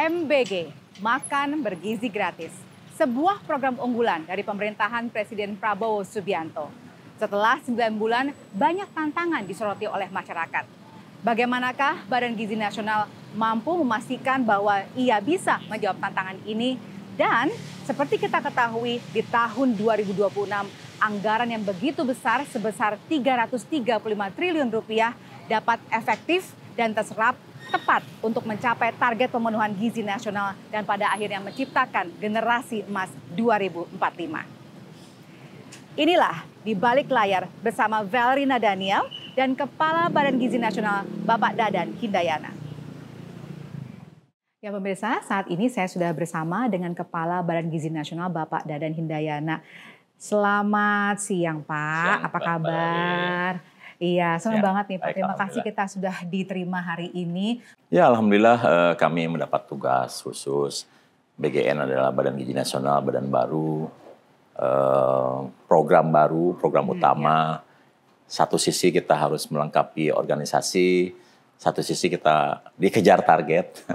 MBG, Makan Bergizi Gratis, sebuah program unggulan dari pemerintahan Presiden Prabowo Subianto. Setelah 9 bulan, banyak tantangan disoroti oleh masyarakat. Bagaimanakah Badan Gizi Nasional mampu memastikan bahwa ia bisa menjawab tantangan ini? Dan seperti kita ketahui, di tahun 2026, anggaran yang begitu besar sebesar 335 triliun rupiah dapat efektif dan terserap tepat untuk mencapai target pemenuhan gizi nasional dan pada akhirnya menciptakan generasi emas 2045. Inilah di balik layar bersama Valerina Daniel dan Kepala Badan Gizi Nasional Bapak Dadan Hindayana. Ya pemirsa, saat ini saya sudah bersama dengan Kepala Badan Gizi Nasional Bapak Dadan Hindayana. Selamat siang Pak, apa kabar? Iya, senang banget nih Pak. Terima kasih kita sudah diterima hari ini. Ya, alhamdulillah kami mendapat tugas khusus. BGN adalah Badan Gizi Nasional, badan baru, program baru, program utama. Satu sisi kita harus melengkapi organisasi, satu sisi kita dikejar target,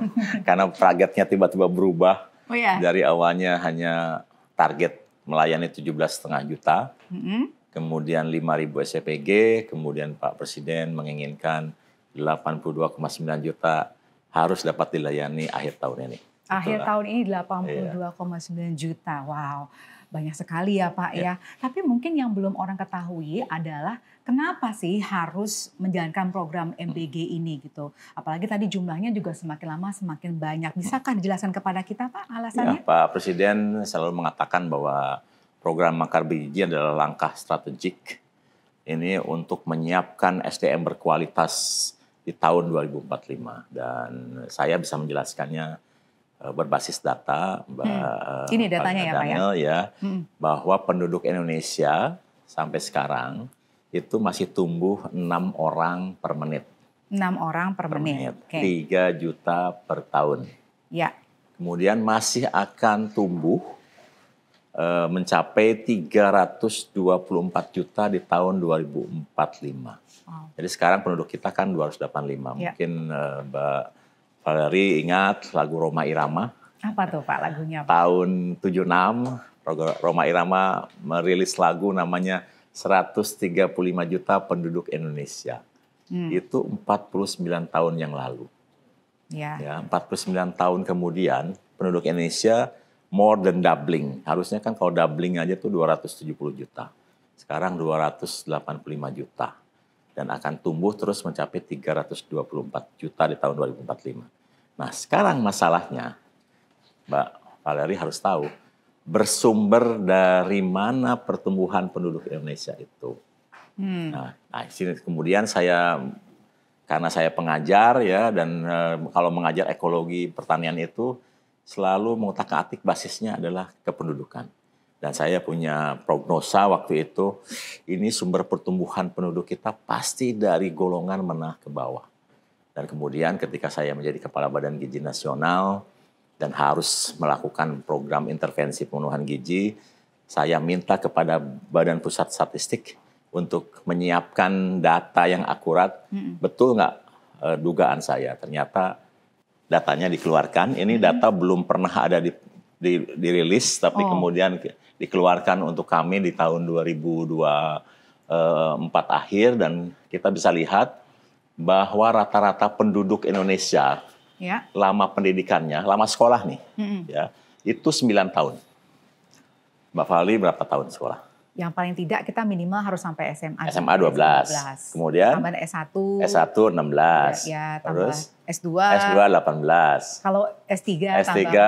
karena targetnya tiba-tiba berubah. Dari awalnya hanya target melayani 17,5 juta. Kemudian 5.000 SPG, kemudian Pak Presiden menginginkan 82,9 juta harus dapat dilayani akhir tahun ini. Akhir tahun ini 82,9 juta, wow, banyak sekali ya Pak ya. Tapi mungkin yang belum orang ketahui adalah kenapa sih harus menjalankan program MBG ini gitu. Apalagi tadi jumlahnya juga semakin lama semakin banyak. Bisakah dijelaskan kepada kita Pak alasannya? Ya, Pak Presiden selalu mengatakan bahwa program Makan Bergizi adalah langkah strategik ini untuk menyiapkan SDM berkualitas di tahun 2045. Dan saya bisa menjelaskannya berbasis data, ini datanya ya Pak ya, bahwa penduduk Indonesia sampai sekarang itu masih tumbuh 6 orang per menit. 6 orang per menit. 3 juta per tahun. Ya. Kemudian masih akan tumbuh mencapai 324 juta di tahun 2045. Wow. Jadi sekarang penduduk kita kan 285. Ya. Mungkin Mbak Valeri ingat lagu Rhoma Irama. Apa tuh Pak lagunya? Pak? Tahun 76, Rhoma Irama merilis lagu namanya 135 juta penduduk Indonesia. Itu 49 tahun yang lalu. Ya, 49 tahun kemudian penduduk Indonesia more than doubling. Harusnya kan kalau doubling aja tuh 270 juta. Sekarang 285 juta. Dan akan tumbuh terus mencapai 324 juta di tahun 2045. Nah sekarang masalahnya, Mbak Valeri harus tahu, bersumber dari mana pertumbuhan penduduk Indonesia itu. Nah kemudian karena saya pengajar ya, dan kalau mengajar ekologi pertanian itu, selalu mengutak-atik basisnya adalah kependudukan. Dan saya punya prognosa waktu itu, ini sumber pertumbuhan penduduk kita pasti dari golongan menengah ke bawah. Dan kemudian ketika saya menjadi Kepala Badan Gizi Nasional dan harus melakukan program intervensi pemenuhan gizi, saya minta kepada Badan Pusat Statistik untuk menyiapkan data yang akurat. Betul nggak dugaan saya? Ternyata datanya dikeluarkan, ini data belum pernah ada dirilis, tapi kemudian dikeluarkan untuk kami di tahun 2024 akhir, dan kita bisa lihat bahwa rata-rata penduduk Indonesia lama pendidikannya, lama sekolah nih, ya, itu 9 tahun. Mbak Vali berapa tahun sekolah? Yang paling tidak kita minimal harus sampai SMA. SMA 12. Kemudian tambah S1. S1 16. Ya, terus S2. S2 18. Kalau S3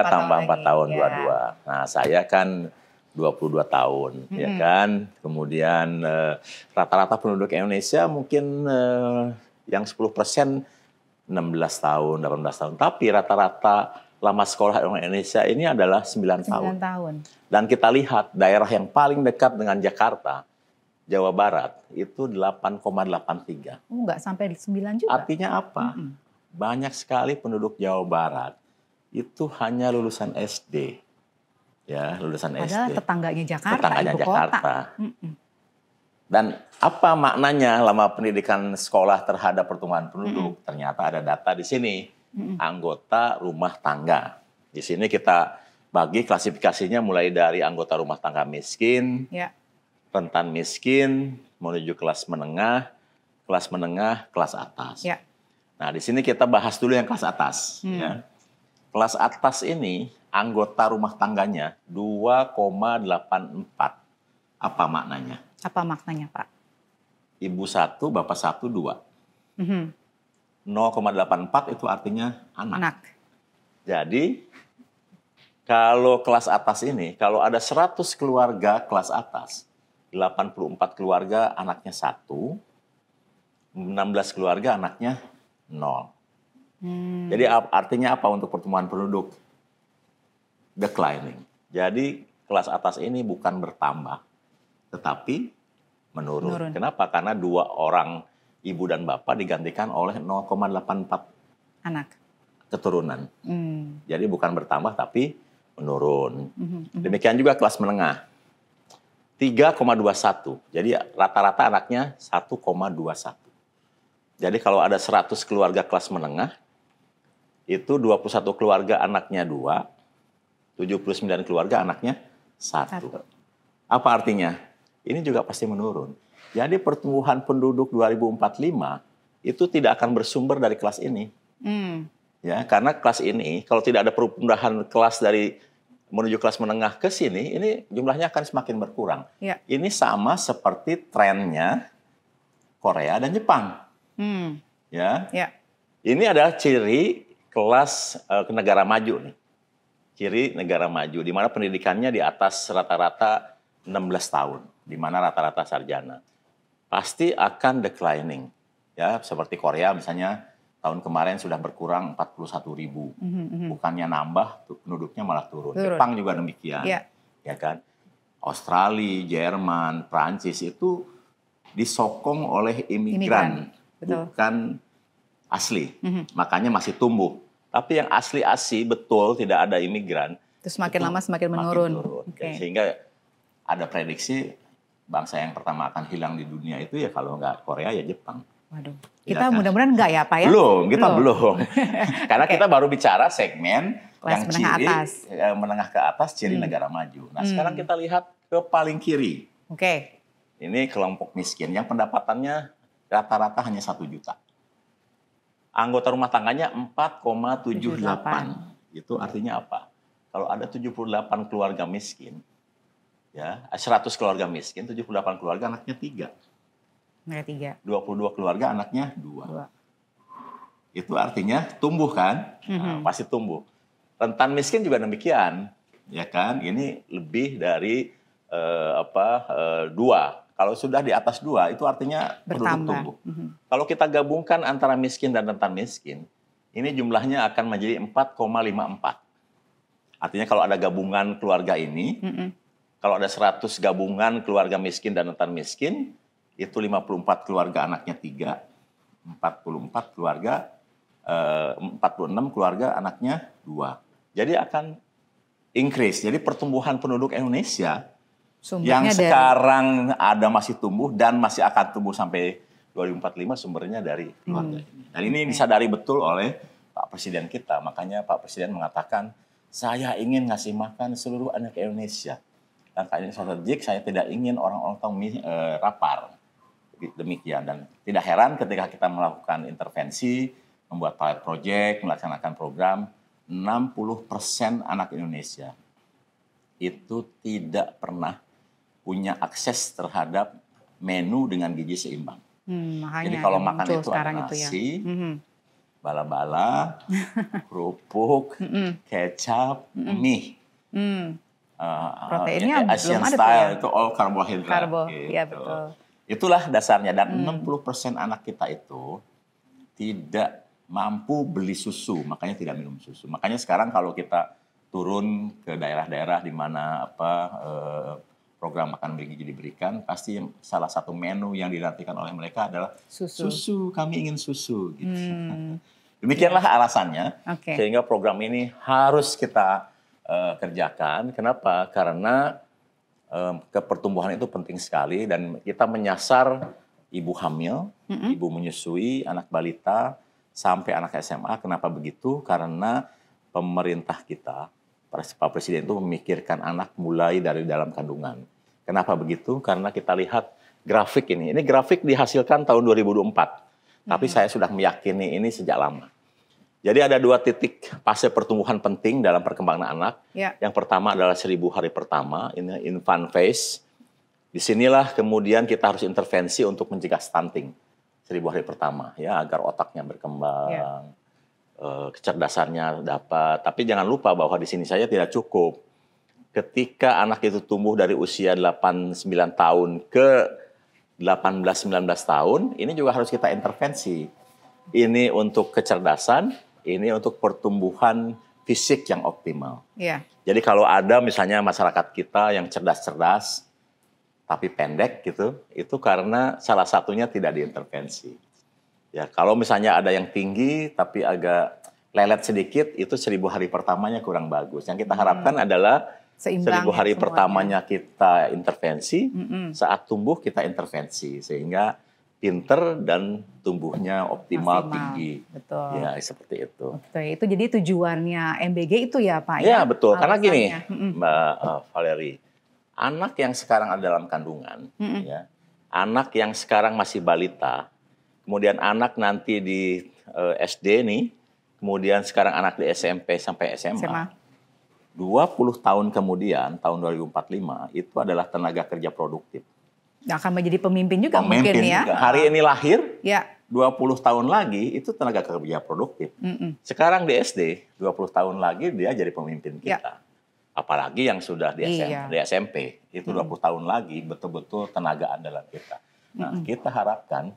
tambah 4 tahun, 22. Nah, saya kan 22 tahun, ya kan. Kemudian rata-rata penduduk Indonesia mungkin yang 10% 16 tahun, 18 tahun. Tapi rata-rata lama sekolah Indonesia ini adalah 9 tahun. Dan kita lihat daerah yang paling dekat dengan Jakarta, Jawa Barat, itu 8,83. Enggak sampai 9 juga. Artinya apa? Banyak sekali penduduk Jawa Barat itu hanya lulusan SD. Ya, lulusan Padahal SD. Tetangganya Jakarta, Tetangganya ibu Jakarta. kota. Dan apa maknanya lama pendidikan sekolah terhadap pertumbuhan penduduk? Ternyata ada data di sini. anggota rumah tangga. Di sini kita bagi klasifikasinya mulai dari anggota rumah tangga miskin, rentan miskin, menuju kelas menengah, kelas atas. Nah, di sini kita bahas dulu yang kelas atas. Ya. Kelas atas ini anggota rumah tangganya 2,84. Apa maknanya? Apa maknanya, Pak? Ibu 1, bapak 1, 2. 0,84 itu artinya anak. Jadi, kalau kelas atas ini, kalau ada 100 keluarga kelas atas, 84 keluarga anaknya 1, 16 keluarga anaknya 0. Jadi artinya apa untuk pertumbuhan penduduk? Declining. Jadi kelas atas ini bukan bertambah, tetapi menurun. Kenapa? Karena 2 orang ibu dan bapak digantikan oleh 0,84 anak keturunan. Jadi bukan bertambah tapi menurun. Demikian juga kelas menengah. 3,21. Jadi rata-rata anaknya 1,21. Jadi kalau ada 100 keluarga kelas menengah, itu 21 keluarga anaknya 2, 79 keluarga anaknya 1. Apa artinya? Ini juga pasti menurun. Jadi pertumbuhan penduduk 2045 itu tidak akan bersumber dari kelas ini. Ya, karena kelas ini kalau tidak ada perpindahan kelas dari menuju kelas menengah ke sini, ini jumlahnya akan semakin berkurang. Ini sama seperti trennya Korea dan Jepang. Ya. Ini adalah ciri kelas negara maju nih. Ciri negara maju di mana pendidikannya di atas rata-rata 16 tahun, di mana rata-rata sarjana. Pasti akan declining. Ya, seperti Korea misalnya tahun kemarin sudah berkurang 41.000. Bukannya nambah, penduduknya malah turun. Jepang juga demikian. Ya kan? Australia, Jerman, Prancis itu disokong oleh imigran. Bukan asli. Makanya masih tumbuh. Tapi yang asli betul tidak ada imigran. Terus semakin lama semakin menurun. Sehingga ada prediksi bangsa yang pertama akan hilang di dunia itu ya kalau nggak Korea ya Jepang. Waduh. Kita mudah-mudahan enggak ya, Pak ya? Belum. Karena kita baru bicara segmen kelas yang menengah ciri atas. Menengah ke atas ciri negara maju. Nah, sekarang kita lihat ke paling kiri. Ini kelompok miskin yang pendapatannya rata-rata hanya 1 juta. Anggota rumah tangganya 4,78. Itu artinya apa? Kalau ada 78 keluarga miskin, ya 100 keluarga miskin, 78 keluarga anaknya 3. 22 keluarga anaknya 2. Itu artinya tumbuh kan? Nah, pasti tumbuh. Rentan miskin juga demikian, ya kan? Ini lebih dari 2. Kalau sudah di atas 2 itu artinya penduduk tumbuh. Kalau kita gabungkan antara miskin dan rentan miskin, ini jumlahnya akan menjadi 4,54. Artinya kalau ada gabungan keluarga ini, kalau ada 100 gabungan keluarga miskin dan rentan miskin, itu 54 keluarga anaknya 3, 46 keluarga anaknya 2. Jadi akan increase. Jadi pertumbuhan penduduk Indonesia yang sekarang ada masih tumbuh dan masih akan tumbuh sampai 2045 sumbernya dari keluarga ini. Dan ini disadari betul oleh Pak Presiden kita. Makanya Pak Presiden mengatakan, saya ingin ngasih makan seluruh anak Indonesia. Langkah ini strategik, saya tidak ingin orang-orang lapar. Demikian. Dan tidak heran ketika kita melakukan intervensi, membuat pilot project, melaksanakan program, 60% anak Indonesia itu tidak pernah punya akses terhadap menu dengan gizi seimbang. Jadi kalau makan itu ada nasi, bala-bala, kerupuk, kecap, mie. Proteinnya Asian belum ada style ya? Itu all karbohidrat. Iya betul. Itulah dasarnya dan 60% anak kita itu tidak mampu beli susu, makanya tidak minum susu. Makanya sekarang kalau kita turun ke daerah-daerah di mana program makan bergizi diberikan, pasti salah satu menu yang dinantikan oleh mereka adalah susu. Kami ingin susu. Gitu. Demikianlah alasannya, sehingga program ini harus kita kerjakan. Kenapa? Karena pertumbuhan itu penting sekali dan kita menyasar ibu hamil, ibu menyusui, anak balita, sampai anak SMA. Kenapa begitu? Karena pemerintah kita, Pak Presiden itu memikirkan anak mulai dari dalam kandungan. Kenapa begitu? Karena kita lihat grafik ini. Ini grafik dihasilkan tahun 2024. Tapi saya sudah meyakini ini sejak lama. Jadi ada 2 titik fase pertumbuhan penting dalam perkembangan anak. Ya. Yang pertama adalah 1000 hari pertama, ini infant phase. Disinilah kemudian kita harus intervensi untuk mencegah stunting 1000 hari pertama, ya, agar otaknya berkembang, Ya. kecerdasannya dapat. Tapi jangan lupa bahwa di sini saja tidak cukup. Ketika anak itu tumbuh dari usia 8-9 tahun ke 18-19 tahun, ini juga harus kita intervensi. Ini untuk kecerdasan, ini untuk pertumbuhan fisik yang optimal. Ya. Jadi kalau ada misalnya masyarakat kita yang cerdas-cerdas, tapi pendek gitu, itu karena salah satunya tidak diintervensi. Ya, kalau misalnya ada yang tinggi tapi agak lelet sedikit, itu 1000 hari pertamanya kurang bagus. Yang kita harapkan adalah Seimbang 1000 hari semuanya. pertamanya kita intervensi, saat tumbuh kita intervensi, sehingga pinter dan tumbuhnya optimal, Maksimal. tinggi. Betul. Ya, seperti itu. Betul, itu jadi tujuannya MBG itu ya Pak? Ya, betul. Karena gini, Alasannya. Mbak Valerie, anak yang sekarang ada dalam kandungan, ya, anak yang sekarang masih balita, kemudian anak nanti di SD nih, kemudian sekarang anak di SMP sampai SMA. 20 tahun kemudian, tahun 2045, itu adalah tenaga kerja produktif. Akan menjadi pemimpin juga Pemimpin mungkin ya? juga. Hari ini lahir, Ya. 20 tahun lagi itu tenaga kerja produktif. Sekarang di SD, 20 tahun lagi dia jadi pemimpin kita. Apalagi yang sudah di SMP, itu 20 tahun lagi betul-betul tenaga andalan kita. Nah, kita harapkan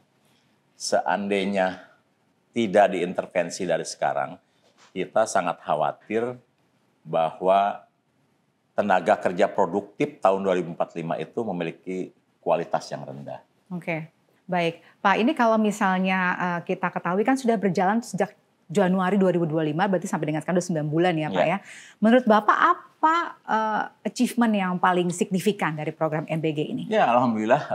seandainya tidak diintervensi dari sekarang, kita sangat khawatir bahwa tenaga kerja produktif tahun 2045 itu memiliki kualitas yang rendah. Oke, baik. Pak, ini kalau misalnya kita ketahui kan sudah berjalan sejak Januari 2025, berarti sampai dengan sekarang sudah 9 bulan ya Pak ya. Menurut Bapak apa achievement yang paling signifikan dari program MBG ini? Ya, alhamdulillah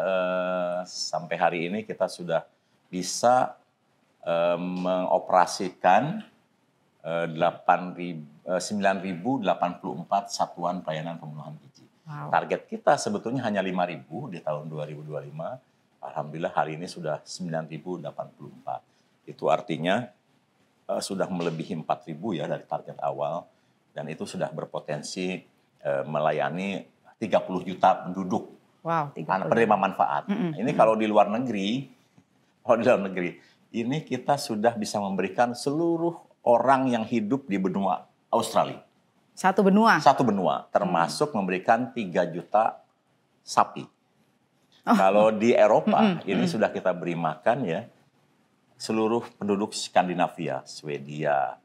sampai hari ini kita sudah bisa mengoperasikan 9.084 satuan pelayanan pemenuhan gizi. Wow. Target kita sebetulnya hanya 5.000 di tahun 2025. Alhamdulillah hari ini sudah 9.084. Itu artinya sudah melebihi 4.000 ya dari target awal. Dan itu sudah berpotensi melayani 30 juta penduduk. Wow, 30. Penerima manfaat. Ini kalau di luar negeri, ini kita sudah bisa memberikan seluruh orang yang hidup di benua Australia. Satu benua? Satu benua, termasuk memberikan 3 juta sapi. Kalau di Eropa, ini sudah kita beri makan ya, seluruh penduduk Skandinavia, Swedia,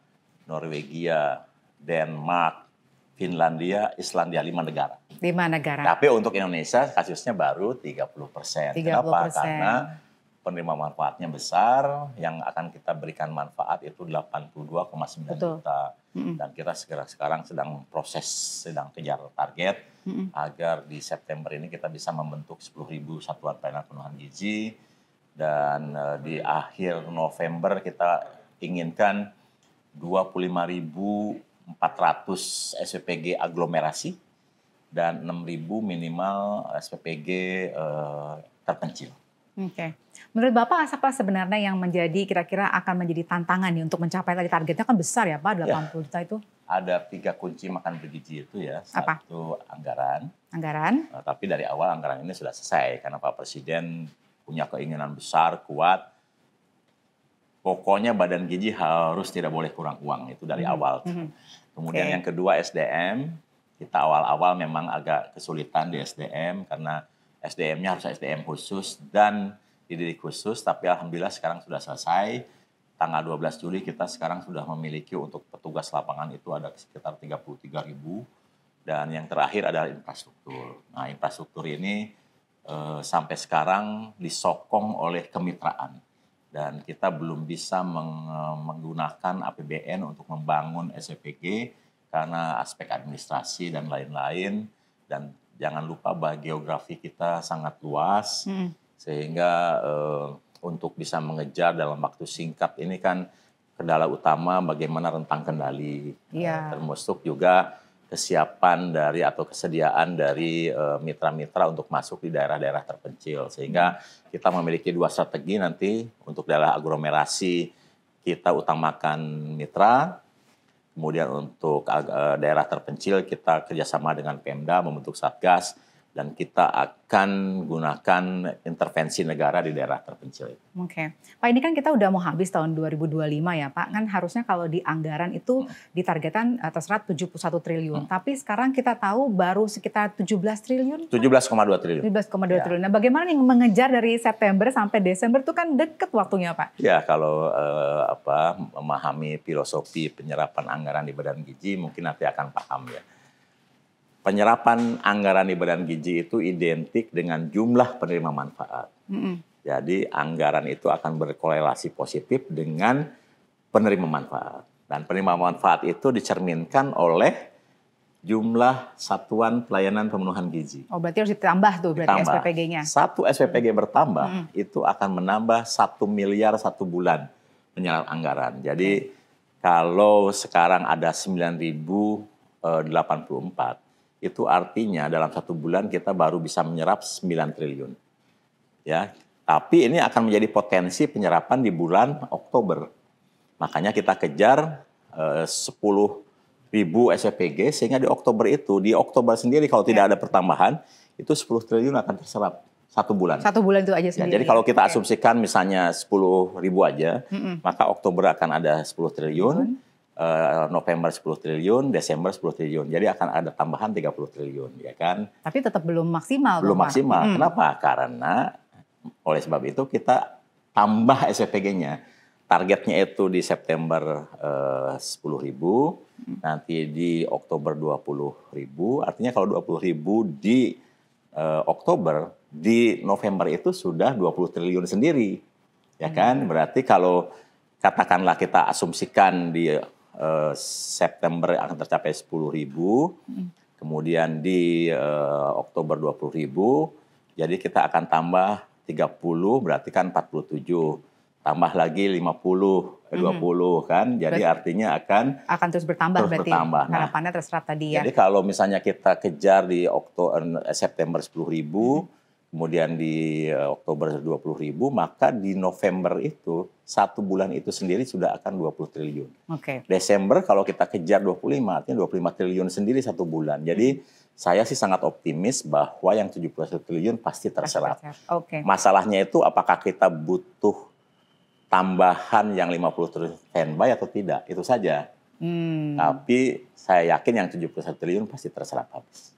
Norwegia, Denmark, Finlandia, Islandia, 5 negara. 5 negara. Tapi untuk Indonesia kasusnya baru 30%. Kenapa? Karena penerima manfaatnya besar, yang akan kita berikan manfaat itu 82,9 juta. Dan kita sekarang sedang kejar target agar di September ini kita bisa membentuk 10.000 satuan pelayanan pemenuhan gizi. Dan di akhir November kita inginkan 25.400 SPPG aglomerasi dan 6.000 minimal SPPG terpencil. Oke. Menurut Bapak apa sebenarnya yang menjadi kira-kira akan menjadi tantangan nih untuk mencapai tadi targetnya kan besar ya Pak, 80 juta itu? Ada 3 kunci makan bergizi itu ya. Apa? Satu, anggaran. Anggaran. Tapi dari awal anggaran ini sudah selesai karena Pak Presiden punya keinginan besar, kuat. Pokoknya badan gizi harus tidak boleh kurang uang, itu dari awal. Kemudian yang kedua SDM. Kita awal-awal memang agak kesulitan di SDM karena SDM-nya harus SDM khusus dan dididik khusus, tapi alhamdulillah sekarang sudah selesai. Tanggal 12 Juli kita sekarang sudah memiliki untuk petugas lapangan itu ada sekitar 33.000. Dan yang terakhir adalah infrastruktur. Nah, infrastruktur ini sampai sekarang disokong oleh kemitraan. Dan kita belum bisa menggunakan APBN untuk membangun SPPG karena aspek administrasi dan lain-lain. Dan jangan lupa bahwa geografi kita sangat luas, sehingga untuk bisa mengejar dalam waktu singkat ini kan kendala utama bagaimana rentang kendali, Iya. termasuk juga kesiapan dari atau kesediaan dari mitra-mitra untuk masuk di daerah-daerah terpencil. Sehingga kita memiliki 2 strategi nanti untuk daerah aglomerasi kita utamakan mitra, kemudian untuk daerah terpencil kita kerjasama dengan Pemda membentuk Satgas, dan kita akan gunakan intervensi negara di daerah terpencil. Oke. Pak, ini kan kita udah mau habis tahun 2025 ya Pak. Kan harusnya kalau di anggaran itu ditargetkan terserap 71 triliun. Tapi sekarang kita tahu baru sekitar 17 triliun. 17,2 triliun. 17,2 triliun. Nah, bagaimana nih mengejar dari September sampai Desember itu kan deket waktunya Pak? Ya, kalau memahami filosofi penyerapan anggaran di Badan Gizi mungkin nanti akan paham ya. Penyerapan anggaran di Badan Gizi itu identik dengan jumlah penerima manfaat. Jadi anggaran itu akan berkorelasi positif dengan penerima manfaat. Dan penerima manfaat itu dicerminkan oleh jumlah satuan pelayanan pemenuhan gizi. Oh, berarti harus ditambah tuh berarti SPPG-nya. Satu SPPG bertambah itu akan menambah 1 miliar 1 bulan penyerapan anggaran. Jadi kalau sekarang ada 9.084, itu artinya dalam 1 bulan kita baru bisa menyerap 9 triliun. Ya, tapi ini akan menjadi potensi penyerapan di bulan Oktober. Makanya kita kejar 10.000 SPPG sehingga di Oktober sendiri kalau tidak ada pertambahan, itu 10 triliun akan terserap 1 bulan. 1 bulan itu aja sendiri. Ya, jadi kalau kita asumsikan misalnya 10.000 aja, maka Oktober akan ada 10 triliun. November 10 triliun, Desember 10 triliun. Jadi akan ada tambahan 30 triliun, ya kan? Tapi tetap belum maksimal. Belum maksimal. Kenapa? Karena oleh sebab itu kita tambah SPPG-nya. Targetnya itu di September 10.000, nanti di Oktober 20.000. Artinya kalau 20.000 di Oktober, di November itu sudah 20 triliun sendiri, ya kan? Berarti kalau katakanlah kita asumsikan di September akan tercapai 10.000, kemudian di Oktober 20.000, jadi kita akan tambah 30, berarti kan 47, tambah lagi 20 kan, jadi berarti artinya akan terus bertambah berarti. Harapannya terserap tadi ya. Jadi kalau misalnya kita kejar di September 10.000, kemudian di Oktober 20.000, maka di November itu 1 bulan itu sendiri sudah akan 20 triliun. Desember kalau kita kejar 25, artinya 25 triliun sendiri 1 bulan. Jadi saya sih sangat optimis bahwa yang 71 triliun pasti terserap. Masalahnya itu apakah kita butuh tambahan yang 50 triliun standby atau tidak, itu saja. Tapi saya yakin yang 71 triliun pasti terserap habis.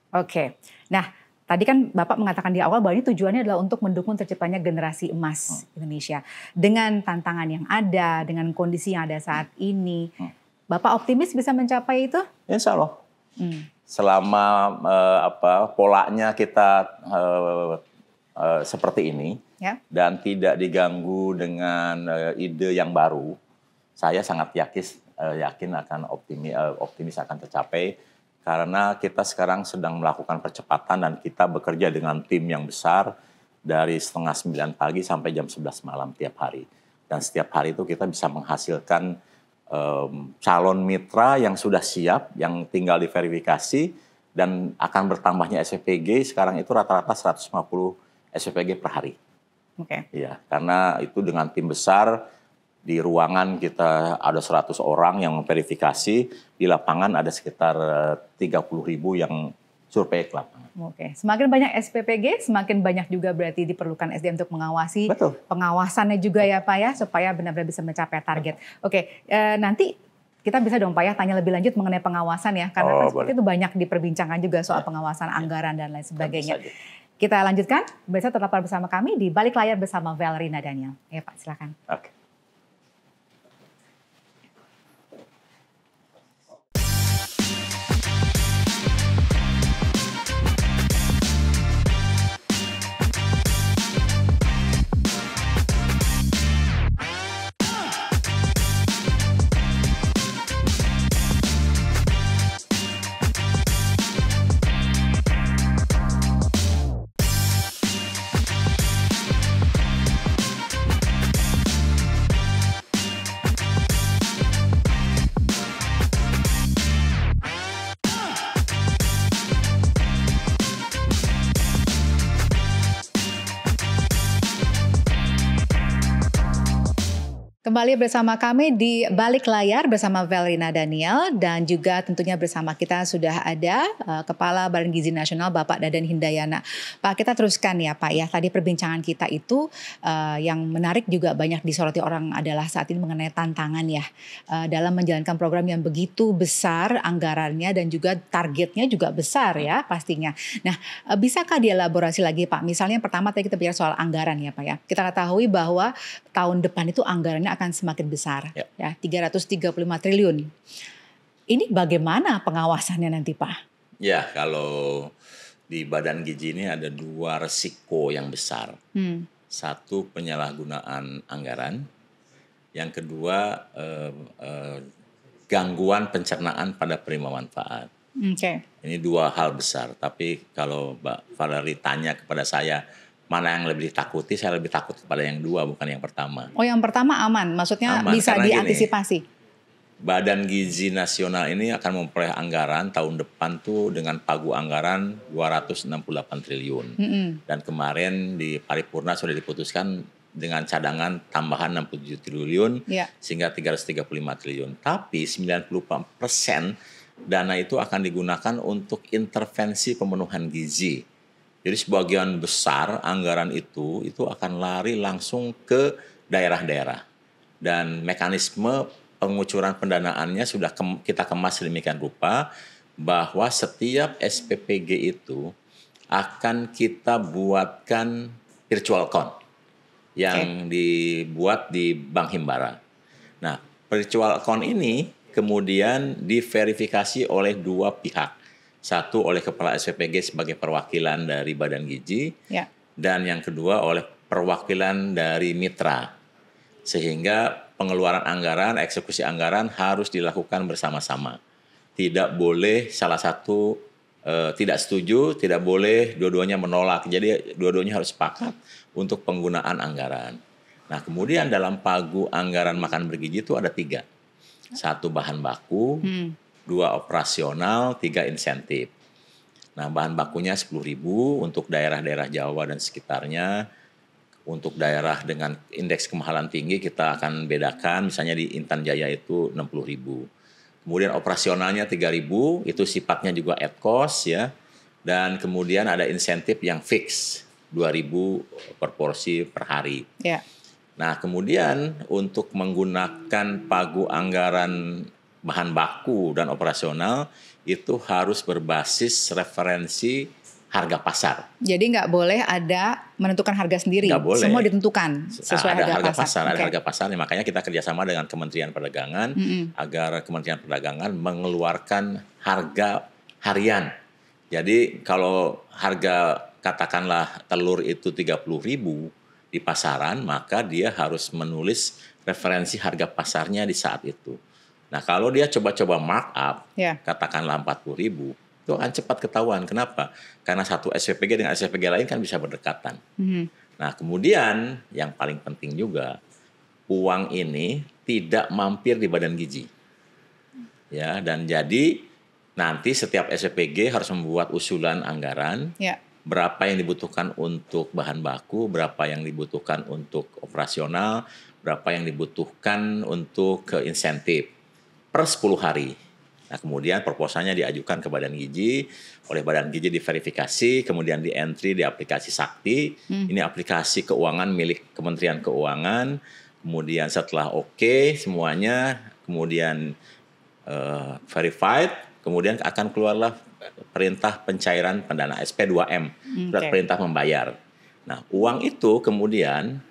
Nah, tadi kan Bapak mengatakan di awal bahwa ini tujuannya adalah untuk mendukung terciptanya generasi emas Indonesia. Dengan tantangan yang ada, dengan kondisi yang ada saat ini, Bapak optimis bisa mencapai itu? Insya Allah. Selama polanya kita seperti ini, dan tidak diganggu dengan ide yang baru, saya sangat yakin akan optimis akan tercapai. Karena kita sekarang sedang melakukan percepatan dan kita bekerja dengan tim yang besar dari 8:30 pagi sampai jam 11 malam tiap hari. Dan setiap hari itu kita bisa menghasilkan calon mitra yang sudah siap, yang tinggal diverifikasi, dan akan bertambahnya SPPG sekarang itu rata-rata 150 SPPG per hari. Iya, karena itu dengan tim besar. Di ruangan kita ada 100 orang yang memverifikasi, di lapangan ada sekitar 30.000 yang survei ke lapangan. Semakin banyak SPPG, semakin banyak juga berarti diperlukan SDM untuk mengawasi. Betul. Pengawasannya juga ya Pak ya, supaya benar-benar bisa mencapai target. Nanti kita bisa dong Pak ya tanya lebih lanjut mengenai pengawasan ya, karena kan seperti itu banyak diperbincangkan juga soal pengawasan anggaran dan lain sebagainya. Kita lanjutkan, besok tetap bersama kami di Balik Layar bersama Valerina Daniel. Ya Pak, silakan. kembali bersama kami di Balik Layar bersama Velrina Daniel dan juga tentunya bersama kita sudah ada Kepala Badan Gizi Nasional Bapak Dadan Hindayana. Pak, kita teruskan ya Pak ya. Tadi perbincangan kita itu yang menarik juga banyak disoroti orang adalah saat ini mengenai tantangan ya dalam menjalankan program yang begitu besar anggarannya dan juga targetnya juga besar ya pastinya. Nah, bisakah dielaborasi lagi Pak? Misalnya yang pertama tadi kita bicara soal anggaran ya Pak ya. Kita ketahui bahwa tahun depan itu anggarannya akan semakin besar, ya 335 triliun. Ini bagaimana pengawasannya nanti Pak? Ya, kalau di Badan Gizi ini ada dua resiko yang besar. Satu, penyalahgunaan anggaran. Yang kedua, gangguan pencernaan pada penerima manfaat. Ini dua hal besar. Tapi kalau Mbak Valerie tanya kepada saya, mana yang lebih ditakuti, saya lebih takut kepada yang dua, bukan yang pertama. Oh, yang pertama aman, maksudnya aman, bisa diantisipasi. Badan Gizi Nasional ini akan memperoleh anggaran tahun depan tuh dengan pagu anggaran 268 triliun. Dan kemarin di paripurna sudah diputuskan dengan cadangan tambahan 67 triliun sehingga 335 triliun. Tapi 90% dana itu akan digunakan untuk intervensi pemenuhan gizi. Jadi sebagian besar anggaran itu akan lari langsung ke daerah-daerah. Dan mekanisme pengucuran pendanaannya sudah kita kemas sedemikian rupa bahwa setiap SPPG itu akan kita buatkan virtual account yang dibuat di Bank Himbara. Nah, virtual account ini kemudian diverifikasi oleh dua pihak. Satu oleh Kepala SPPG sebagai perwakilan dari Badan Gizi, dan yang kedua oleh perwakilan dari mitra. Sehingga pengeluaran anggaran, eksekusi anggaran harus dilakukan bersama-sama. Tidak boleh salah satu tidak setuju, tidak boleh dua-duanya menolak. Jadi dua-duanya harus sepakat untuk penggunaan anggaran. Nah, kemudian dalam pagu anggaran makan bergizi itu ada 3. 1 bahan baku, 2 operasional, 3 insentif. Nah, bahan bakunya 10.000 untuk daerah-daerah Jawa dan sekitarnya. Untuk daerah dengan indeks kemahalan tinggi kita akan bedakan, misalnya di Intan Jaya itu 60.000. Kemudian operasionalnya 3.000, itu sifatnya juga at cost ya. Dan kemudian ada insentif yang fix, 2.000 per porsi per hari. Nah, kemudian untuk menggunakan pagu anggaran bahan baku dan operasional itu harus berbasis referensi harga pasar. Jadi nggak boleh ada menentukan harga sendiri. Nggak boleh. Semua ditentukan sesuai harga pasar. Ada harga pasar. Makanya kita kerjasama dengan Kementerian Perdagangan agar Kementerian Perdagangan mengeluarkan harga harian. Jadi kalau harga katakanlah telur itu 30.000 di pasaran, maka dia harus menulis referensi harga pasarnya di saat itu. Nah, kalau dia coba-coba markup, katakanlah 40.000, itu akan cepat ketahuan. Kenapa? Karena satu SPPG dengan SPPG lain kan bisa berdekatan. Nah, kemudian yang paling penting juga, uang ini tidak mampir di Badan Gizi. Ya, dan jadi nanti setiap SPPG harus membuat usulan anggaran. Berapa yang dibutuhkan untuk bahan baku, berapa yang dibutuhkan untuk operasional, berapa yang dibutuhkan untuk insentif per 10 hari. Nah, kemudian proposalnya diajukan ke Badan Gizi, oleh Badan Gizi diverifikasi, kemudian di entry di aplikasi Sakti. Ini aplikasi keuangan milik Kementerian Keuangan. Kemudian setelah oke semuanya, kemudian verified, kemudian akan keluarlah perintah pencairan pendana SP2M, surat perintah membayar. Nah, uang itu kemudian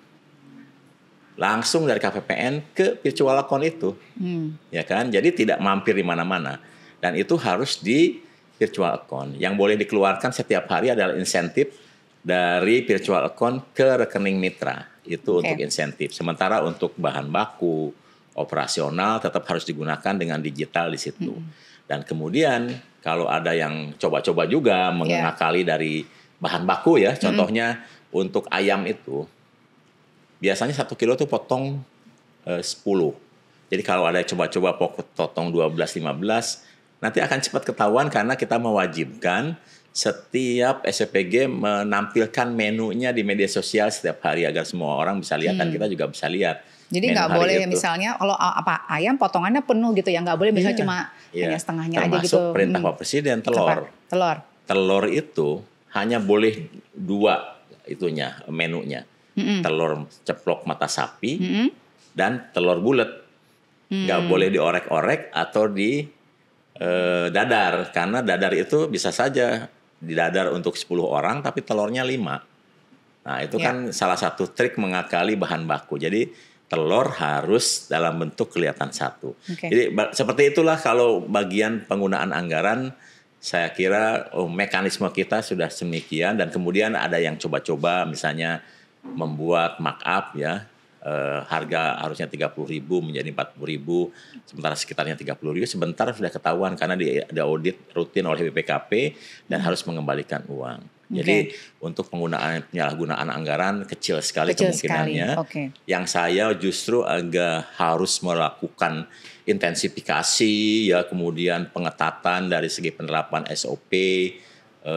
langsung dari KPPN ke virtual account itu, ya kan? Jadi tidak mampir di mana-mana, dan itu harus di virtual account. Yang boleh dikeluarkan setiap hari adalah insentif dari virtual account ke rekening mitra, itu untuk insentif. Sementara untuk bahan baku, operasional tetap harus digunakan dengan digital di situ. Dan kemudian kalau ada yang coba-coba juga mengakali dari bahan baku ya, contohnya untuk ayam itu. Biasanya 1 kilo tuh potong 10. Jadi kalau ada coba-coba potong 12-15, nanti akan cepat ketahuan karena kita mewajibkan setiap SPPG menampilkan menunya di media sosial setiap hari agar semua orang bisa lihat dan kita juga bisa lihat. Jadi nggak boleh misalnya kalau ayam potongannya penuh gitu ya, nggak boleh misalnya cuma hanya setengahnya aja gitu. Termasuk perintah Pak Presiden telur. Telur itu hanya boleh 2 itunya menunya. Telur ceplok mata sapi dan telur bulat. Nggak boleh diorek-orek atau di dadar, karena dadar itu bisa saja didadar untuk 10 orang tapi telurnya 5. Nah itu kan salah satu trik mengakali bahan baku. Jadi telur harus dalam bentuk kelihatan satu. Jadi seperti itulah kalau bagian penggunaan anggaran, saya kira mekanisme kita sudah semikian, dan kemudian ada yang coba-coba misalnya membuat markup ya. Harga harusnya 30.000 menjadi 40.000, sementara sekitarnya 30.000, sebentar sudah ketahuan karena ada audit rutin oleh BPKP dan harus mengembalikan uang. Jadi untuk penyalahgunaan anggaran kecil sekali kemungkinannya. Yang saya justru agak harus melakukan intensifikasi ya, kemudian pengetatan dari segi penerapan SOP,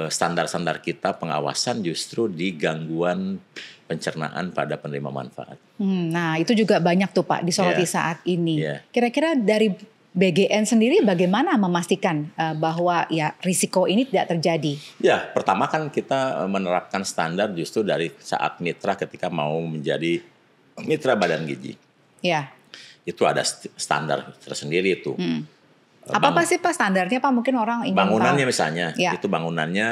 standar-standar kita pengawasan justru di gangguan pencernaan pada penerima manfaat. Nah itu juga banyak tuh Pak disoroti saat ini. Kira-kira dari BGN sendiri bagaimana memastikan bahwa ya risiko ini tidak terjadi? Ya, pertama kan kita menerapkan standar justru dari saat mitra ketika mau menjadi mitra Badan Gizi. Ya. Itu ada standar tersendiri itu. Apa sih Pak standarnya Pak? Mungkin orang ingin bangunannya tahu. Misalnya, itu bangunannya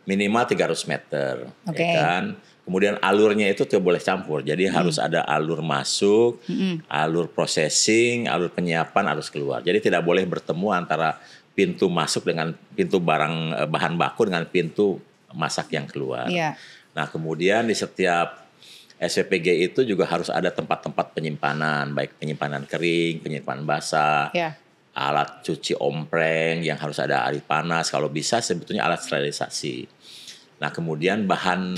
minimal 300 meter, ya kan? Kemudian alurnya itu tidak boleh campur, jadi harus ada alur masuk, alur processing, alur penyiapan, harus keluar. Jadi tidak boleh bertemu antara pintu masuk dengan pintu bahan baku dengan pintu masak yang keluar. Nah kemudian di setiap SPPG itu juga harus ada tempat-tempat penyimpanan, baik penyimpanan kering, penyimpanan basah, alat cuci ompreng yang harus ada air panas, kalau bisa sebetulnya alat sterilisasi. Nah kemudian bahan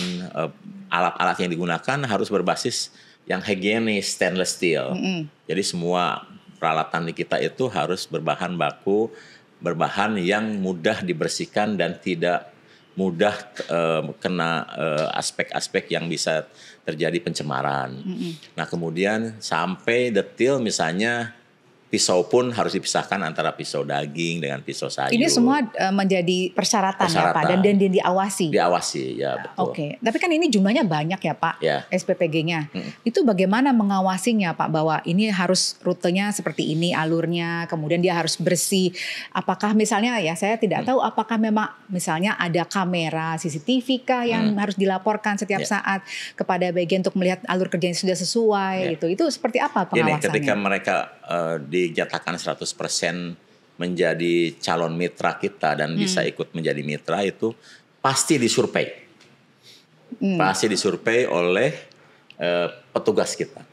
alat-alat yang digunakan harus berbasis yang higienis, stainless steel. Jadi semua peralatan di kita itu harus berbahan baku, berbahan yang mudah dibersihkan dan tidak mudah kena aspek-aspek yang bisa terjadi pencemaran. Nah kemudian sampai detail misalnya pisau pun harus dipisahkan antara pisau daging dengan pisau sayur. Ini semua menjadi persyaratan ya Pak, dan diawasi. Diawasi ya betul. Tapi kan ini jumlahnya banyak ya Pak, SPPG-nya. Itu bagaimana mengawasinya Pak, bahwa ini harus rutenya seperti ini alurnya, kemudian dia harus bersih. Apakah misalnya ya saya tidak tahu apakah memang misalnya ada kamera CCTV kah yang harus dilaporkan setiap saat kepada bagian untuk melihat alur kerjanya sudah sesuai gitu. Itu seperti apa pengawasannya? Ini ketika mereka dinyatakan 100% menjadi calon mitra kita dan bisa ikut menjadi mitra, itu pasti disurvei. Pasti disurvei oleh petugas kita.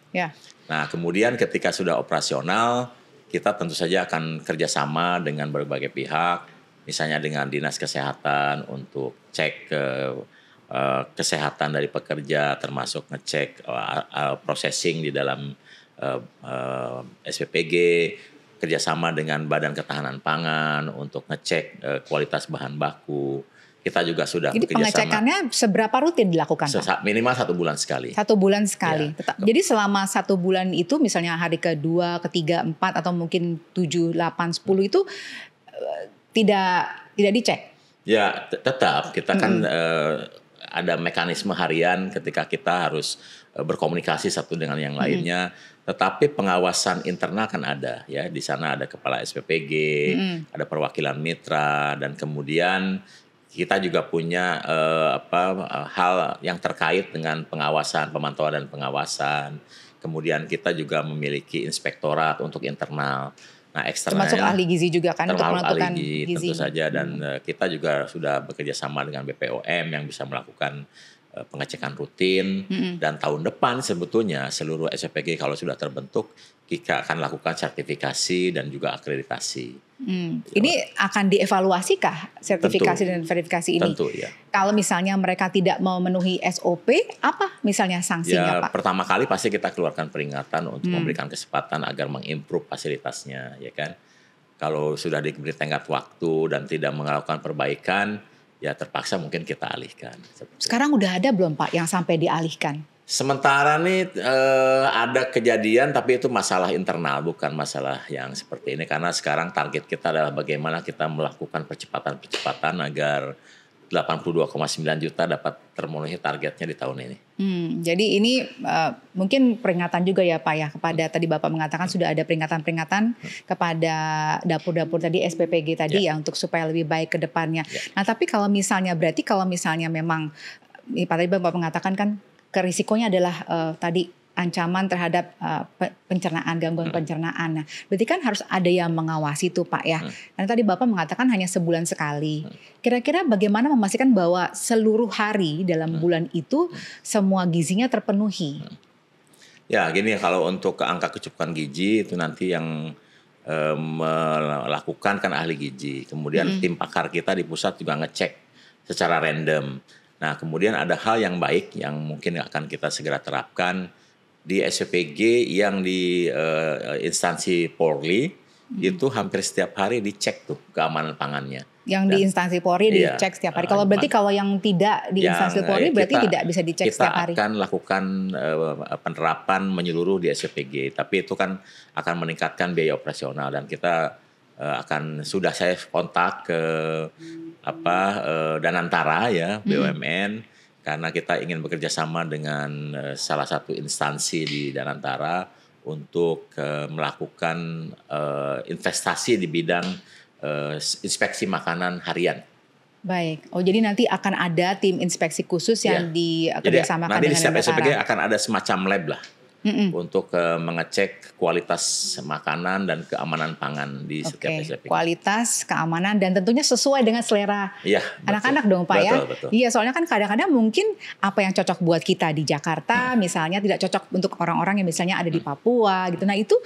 Nah kemudian ketika sudah operasional, kita tentu saja akan kerjasama dengan berbagai pihak, misalnya dengan Dinas Kesehatan untuk cek kesehatan dari pekerja, termasuk ngecek processing di dalam SPPG, kerjasama dengan Badan Ketahanan Pangan untuk ngecek kualitas bahan baku. Kita juga sudah bekerjasama. Jadi pengecekannya seberapa rutin dilakukan Pak? Minimal 1 bulan sekali. 1 bulan sekali. Jadi selama 1 bulan itu misalnya hari kedua, ketiga, 4 atau mungkin 7, 8, 10 itu tidak dicek? Ya tetap kita kan ada mekanisme harian ketika kita harus berkomunikasi satu dengan yang lainnya. Tetapi pengawasan internal kan ada ya, di sana ada kepala SPPG, ada perwakilan mitra, dan kemudian kita juga punya hal yang terkait dengan pengawasan, pemantauan dan pengawasan. Kemudian kita juga memiliki inspektorat untuk internal. Nah, eksternalnya termasuk ahli gizi juga kan untuk menentukan gizi tentu saja, dan kita juga sudah bekerja sama dengan BPOM yang bisa melakukan pengecekan rutin, dan tahun depan sebetulnya seluruh SPPG kalau sudah terbentuk kita akan lakukan sertifikasi dan juga akreditasi. Ini akan dievaluasikah sertifikasi dan verifikasi ini? Tentu ya. Kalau misalnya mereka tidak memenuhi SOP, apa misalnya sanksinya Pak? Pertama kali pasti kita keluarkan peringatan untuk memberikan kesempatan agar mengimprove fasilitasnya, ya kan. Kalau sudah diberi tenggat waktu dan tidak melakukan perbaikan, ya terpaksa mungkin kita alihkan. Sekarang udah ada belum Pak yang sampai dialihkan? Sementara nih ada kejadian tapi itu masalah internal, bukan masalah yang seperti ini. Karena sekarang target kita adalah bagaimana kita melakukan percepatan agar 82,9 juta dapat termenuhi targetnya di tahun ini. Jadi ini mungkin peringatan juga ya Pak ya, kepada tadi Bapak mengatakan sudah ada peringatan-peringatan kepada dapur-dapur tadi SPPG tadi ya untuk supaya lebih baik ke depannya. Nah tapi kalau misalnya memang Pak tadi Bapak mengatakan kan risikonya adalah tadi ancaman terhadap pencernaan, gangguan pencernaan. Nah, berarti kan harus ada yang mengawasi tuh Pak ya. Karena tadi Bapak mengatakan hanya sebulan sekali. Kira-kira bagaimana memastikan bahwa seluruh hari dalam bulan itu semua gizinya terpenuhi? Ya gini, kalau untuk angka kecukupan gizi itu nanti yang melakukan kan ahli gizi. Kemudian tim pakar kita di pusat juga ngecek secara random. Nah, kemudian ada hal yang baik yang mungkin akan kita segera terapkan di SPPG yang di instansi Polri itu hampir setiap hari dicek tuh keamanan pangannya. Yang di instansi Polri dicek setiap hari. Kalau berarti kalau yang tidak di instansi Polri berarti tidak bisa dicek setiap hari. Kita akan lakukan penerapan menyeluruh di SPPG, tapi itu kan akan meningkatkan biaya operasional dan kita sudah saya kontak ke Danantara ya BUMN. Karena kita ingin bekerja sama dengan salah satu instansi di Danantara untuk melakukan investasi di bidang inspeksi makanan harian. Baik. Oh jadi nanti akan ada tim inspeksi khusus yang dikerjasamakan dengan Danantara. Nanti di setiap SPPG akan ada semacam lab lah. Untuk mengecek kualitas makanan dan keamanan pangan di setiap SPPG. Kualitas, keamanan dan tentunya sesuai dengan selera anak-anak dong Pak ya. Betul. Iya soalnya kan kadang-kadang mungkin apa yang cocok buat kita di Jakarta misalnya tidak cocok untuk orang-orang yang misalnya ada di Papua gitu. Nah itu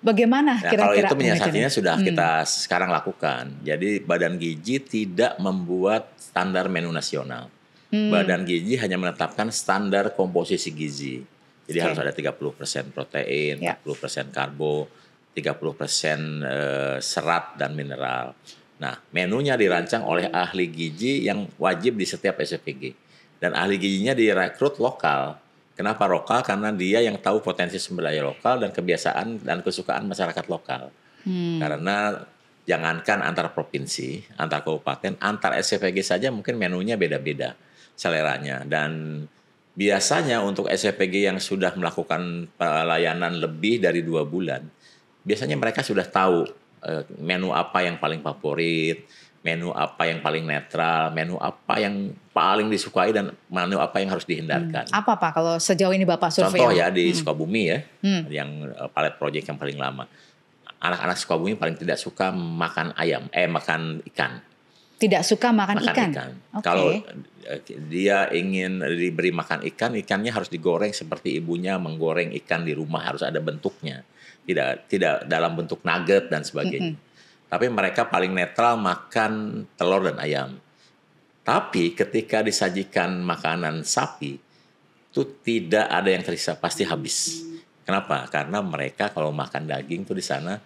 bagaimana kira-kira? Kalau itu menyiasatinya sudah kita sekarang lakukan. Jadi Badan Gizi tidak membuat standar menu nasional. Badan Gizi hanya menetapkan standar komposisi gizi. Jadi harus ada 30% protein, 40% karbo, 30% serat dan mineral. Nah, menunya dirancang oleh ahli gizi yang wajib di setiap SPPG. Dan ahli gizinya direkrut lokal. Kenapa lokal? Karena dia yang tahu potensi sumber daya lokal dan kebiasaan dan kesukaan masyarakat lokal. Karena jangankan antar provinsi, antar kabupaten, antar SPPG saja mungkin menunya beda-beda seleranya. Dan biasanya untuk SPPG yang sudah melakukan pelayanan lebih dari 2 bulan, biasanya mereka sudah tahu menu apa yang paling favorit, menu apa yang paling netral, menu apa yang paling disukai, dan menu apa yang harus dihindarkan. Apa Pak kalau sejauh ini Bapak survei? Contoh ya di Sukabumi ya, yang pilot project yang paling lama. Anak-anak Sukabumi paling tidak suka makan makan ikan. Tidak suka makan ikan. Okay. Kalau dia ingin diberi makan ikan, ikannya harus digoreng seperti ibunya menggoreng ikan di rumah, harus ada bentuknya. Tidak dalam bentuk nugget dan sebagainya. Tapi mereka paling netral makan telur dan ayam. Tapi ketika disajikan makanan sapi, itu tidak ada yang tersisa, pasti habis. Kenapa? Karena mereka kalau makan daging tuh di sana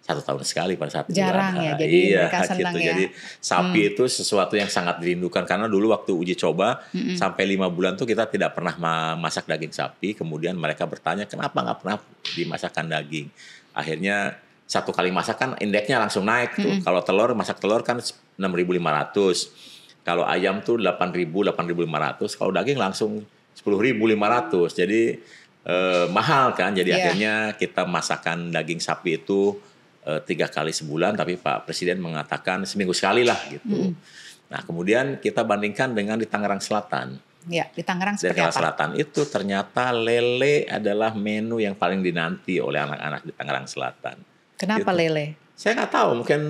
1 tahun sekali pada saat jarang ya, jadi mereka senang gitu. Jadi sapi itu sesuatu yang sangat dirindukan, karena dulu waktu uji coba sampai 5 bulan tuh kita tidak pernah masak daging sapi. Kemudian mereka bertanya kenapa nggak pernah dimasakkan daging. Akhirnya 1 kali masakan indeksnya langsung naik tuh. Kalau masak telur kan 6.500. Kalau ayam tuh 8.000, 8.500. Kalau daging langsung 10.500. Jadi mahal kan. Jadi akhirnya kita masakan daging sapi itu 3 kali sebulan, tapi Pak Presiden mengatakan seminggu sekali lah gitu. Nah kemudian kita bandingkan dengan di Tangerang Selatan. Ya, di Tangerang seperti apa? Di Tangerang Selatan itu ternyata lele adalah menu yang paling dinanti oleh anak-anak di Tangerang Selatan. Kenapa gitu. Lele? Saya nggak tahu, mungkin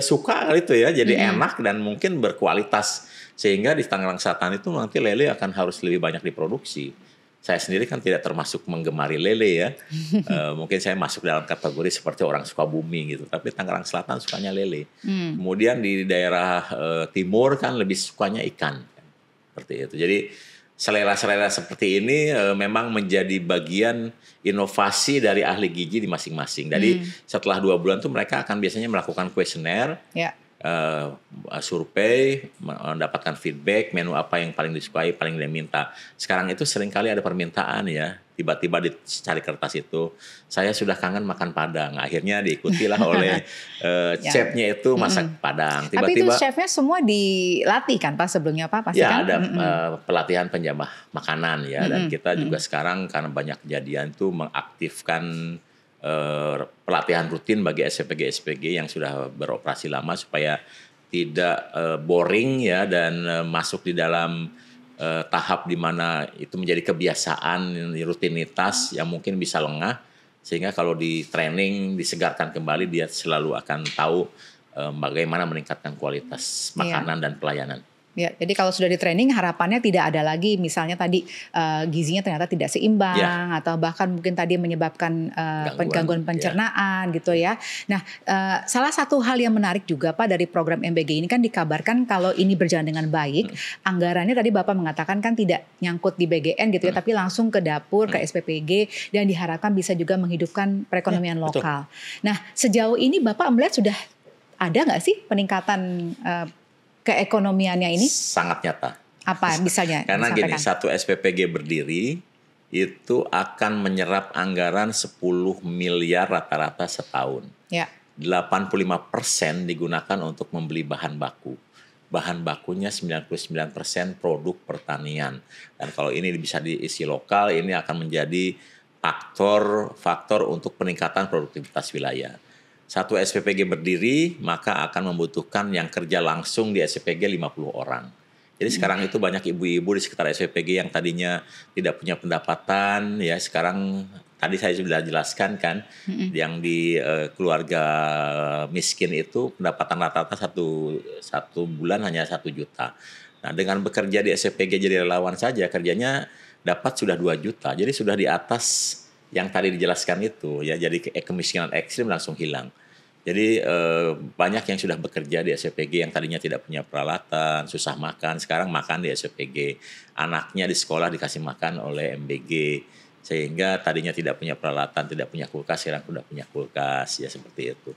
suka kali itu ya, jadi enak dan mungkin berkualitas. Sehingga di Tangerang Selatan itu nanti lele akan harus lebih banyak diproduksi. Saya sendiri kan tidak termasuk menggemari lele ya. Mungkin saya masuk dalam kategori seperti orang Sukabumi gitu. Tapi Tangerang Selatan sukanya lele. Kemudian di daerah timur kan lebih sukanya ikan. Seperti itu. Jadi selera-selera seperti ini memang menjadi bagian inovasi dari ahli gizi di masing-masing. Jadi setelah 2 bulan tuh mereka akan biasanya melakukan kuesioner. survei, mendapatkan feedback, menu apa yang paling disukai, paling dia minta. Sekarang itu seringkali ada permintaan ya, tiba-tiba dicari kertas itu, saya sudah kangen makan Padang. Akhirnya diikutilah oleh chefnya itu masak Padang. Tapi itu Tiba-tiba chefnya semua dilatih kan Pak sebelumnya Pak? Pasti ya kan? ada pelatihan penjamah makanan ya, dan kita juga sekarang karena banyak kejadian itu mengaktifkan pelatihan rutin bagi SPG yang sudah beroperasi lama supaya tidak boring ya, dan masuk di dalam tahap di mana itu menjadi kebiasaan, rutinitas yang mungkin bisa lengah, sehingga kalau di training disegarkan kembali dia selalu akan tahu bagaimana meningkatkan kualitas makanan dan pelayanan. Ya, jadi kalau sudah di training harapannya tidak ada lagi misalnya tadi gizinya ternyata tidak seimbang atau bahkan mungkin tadi menyebabkan gangguan pencernaan gitu ya. Nah, salah satu hal yang menarik juga Pak dari program MBG ini kan dikabarkan kalau ini berjalan dengan baik, anggarannya tadi Bapak mengatakan kan tidak nyangkut di BGN gitu ya, tapi langsung ke dapur, ke SPPG, dan diharapkan bisa juga menghidupkan perekonomian lokal. Nah, sejauh ini Bapak melihat sudah ada nggak sih peningkatan keekonomiannya ini? Sangat nyata. Apa misalnya? Karena gini, satu SPPG berdiri itu akan menyerap anggaran 10 miliar rata-rata setahun. Ya. 85% digunakan untuk membeli bahan baku. Bahan bakunya 99% produk pertanian. Dan kalau ini bisa diisi lokal, ini akan menjadi faktor untuk peningkatan produktivitas wilayah. Satu SPPG berdiri, maka akan membutuhkan yang kerja langsung di SPPG 50 orang. Jadi sekarang itu banyak ibu-ibu di sekitar SPPG yang tadinya tidak punya pendapatan, ya sekarang tadi saya sudah jelaskan kan, yang di keluarga miskin itu pendapatan rata-rata satu bulan hanya 1 juta. Nah, dengan bekerja di SPPG jadi relawan saja, kerjanya dapat sudah 2 juta. Jadi sudah di atas yang tadi dijelaskan itu, ya, jadi kemiskinan ekstrim langsung hilang. Jadi banyak yang sudah bekerja di SPPG yang tadinya tidak punya peralatan, susah makan, sekarang makan di SPPG. Anaknya di sekolah dikasih makan oleh MBG, sehingga tadinya tidak punya peralatan, tidak punya kulkas, sekarang sudah punya kulkas, ya seperti itu.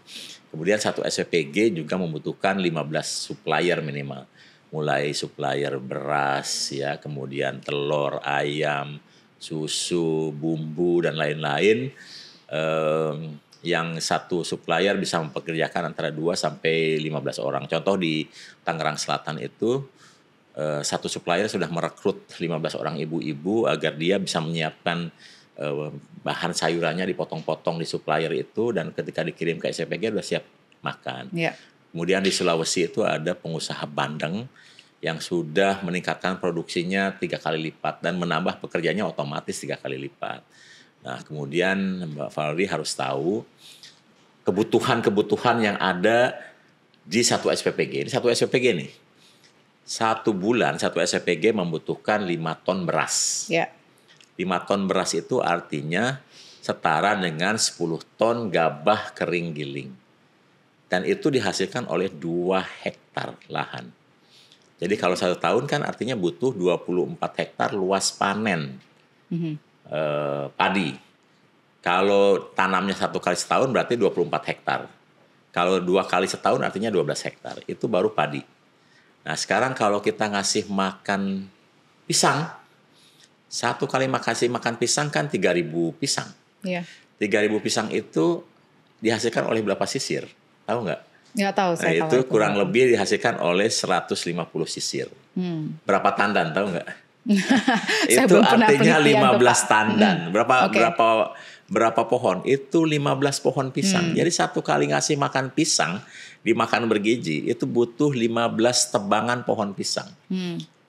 Kemudian satu SPPG juga membutuhkan 15 supplier minimal, mulai supplier beras, ya, kemudian telur, ayam, susu, bumbu, dan lain-lain. Yang satu supplier bisa mempekerjakan antara 2 sampai 15 orang. Contoh di Tangerang Selatan itu, satu supplier sudah merekrut 15 orang ibu-ibu agar dia bisa menyiapkan bahan sayurannya dipotong-potong di supplier itu, dan ketika dikirim ke SPPG sudah siap makan. Yeah. Kemudian di Sulawesi itu ada pengusaha bandeng yang sudah meningkatkan produksinya 3 kali lipat dan menambah pekerjanya otomatis 3 kali lipat. Nah, kemudian Mbak Valerie harus tahu kebutuhan-kebutuhan yang ada di satu SPPG. Ini satu SPPG nih. 1 bulan satu SPPG membutuhkan 5 ton beras. Ya. 5 ton beras itu artinya setara dengan 10 ton gabah kering giling. Dan itu dihasilkan oleh 2 hektar lahan. Jadi kalau 1 tahun kan artinya butuh 24 hektar luas panen. Padi. Kalau tanamnya 1 kali setahun berarti 24 hektar. Kalau 2 kali setahun artinya 12 hektar. Itu baru padi. Nah, sekarang kalau kita ngasih makan pisang, 1 kali kasih makan pisang kan 3.000 pisang. Yeah. 3.000 pisang itu dihasilkan oleh berapa sisir? Tahu nggak? Nggak tahu. Nah, itu kurang lebih dihasilkan oleh 150 sisir. Berapa tandan? Tahu nggak? Itu artinya 15 tandan. Berapa pohon? Itu 15 pohon pisang. Jadi 1 kali ngasih makan pisang dimakan bergizi itu butuh 15 tebangan pohon pisang.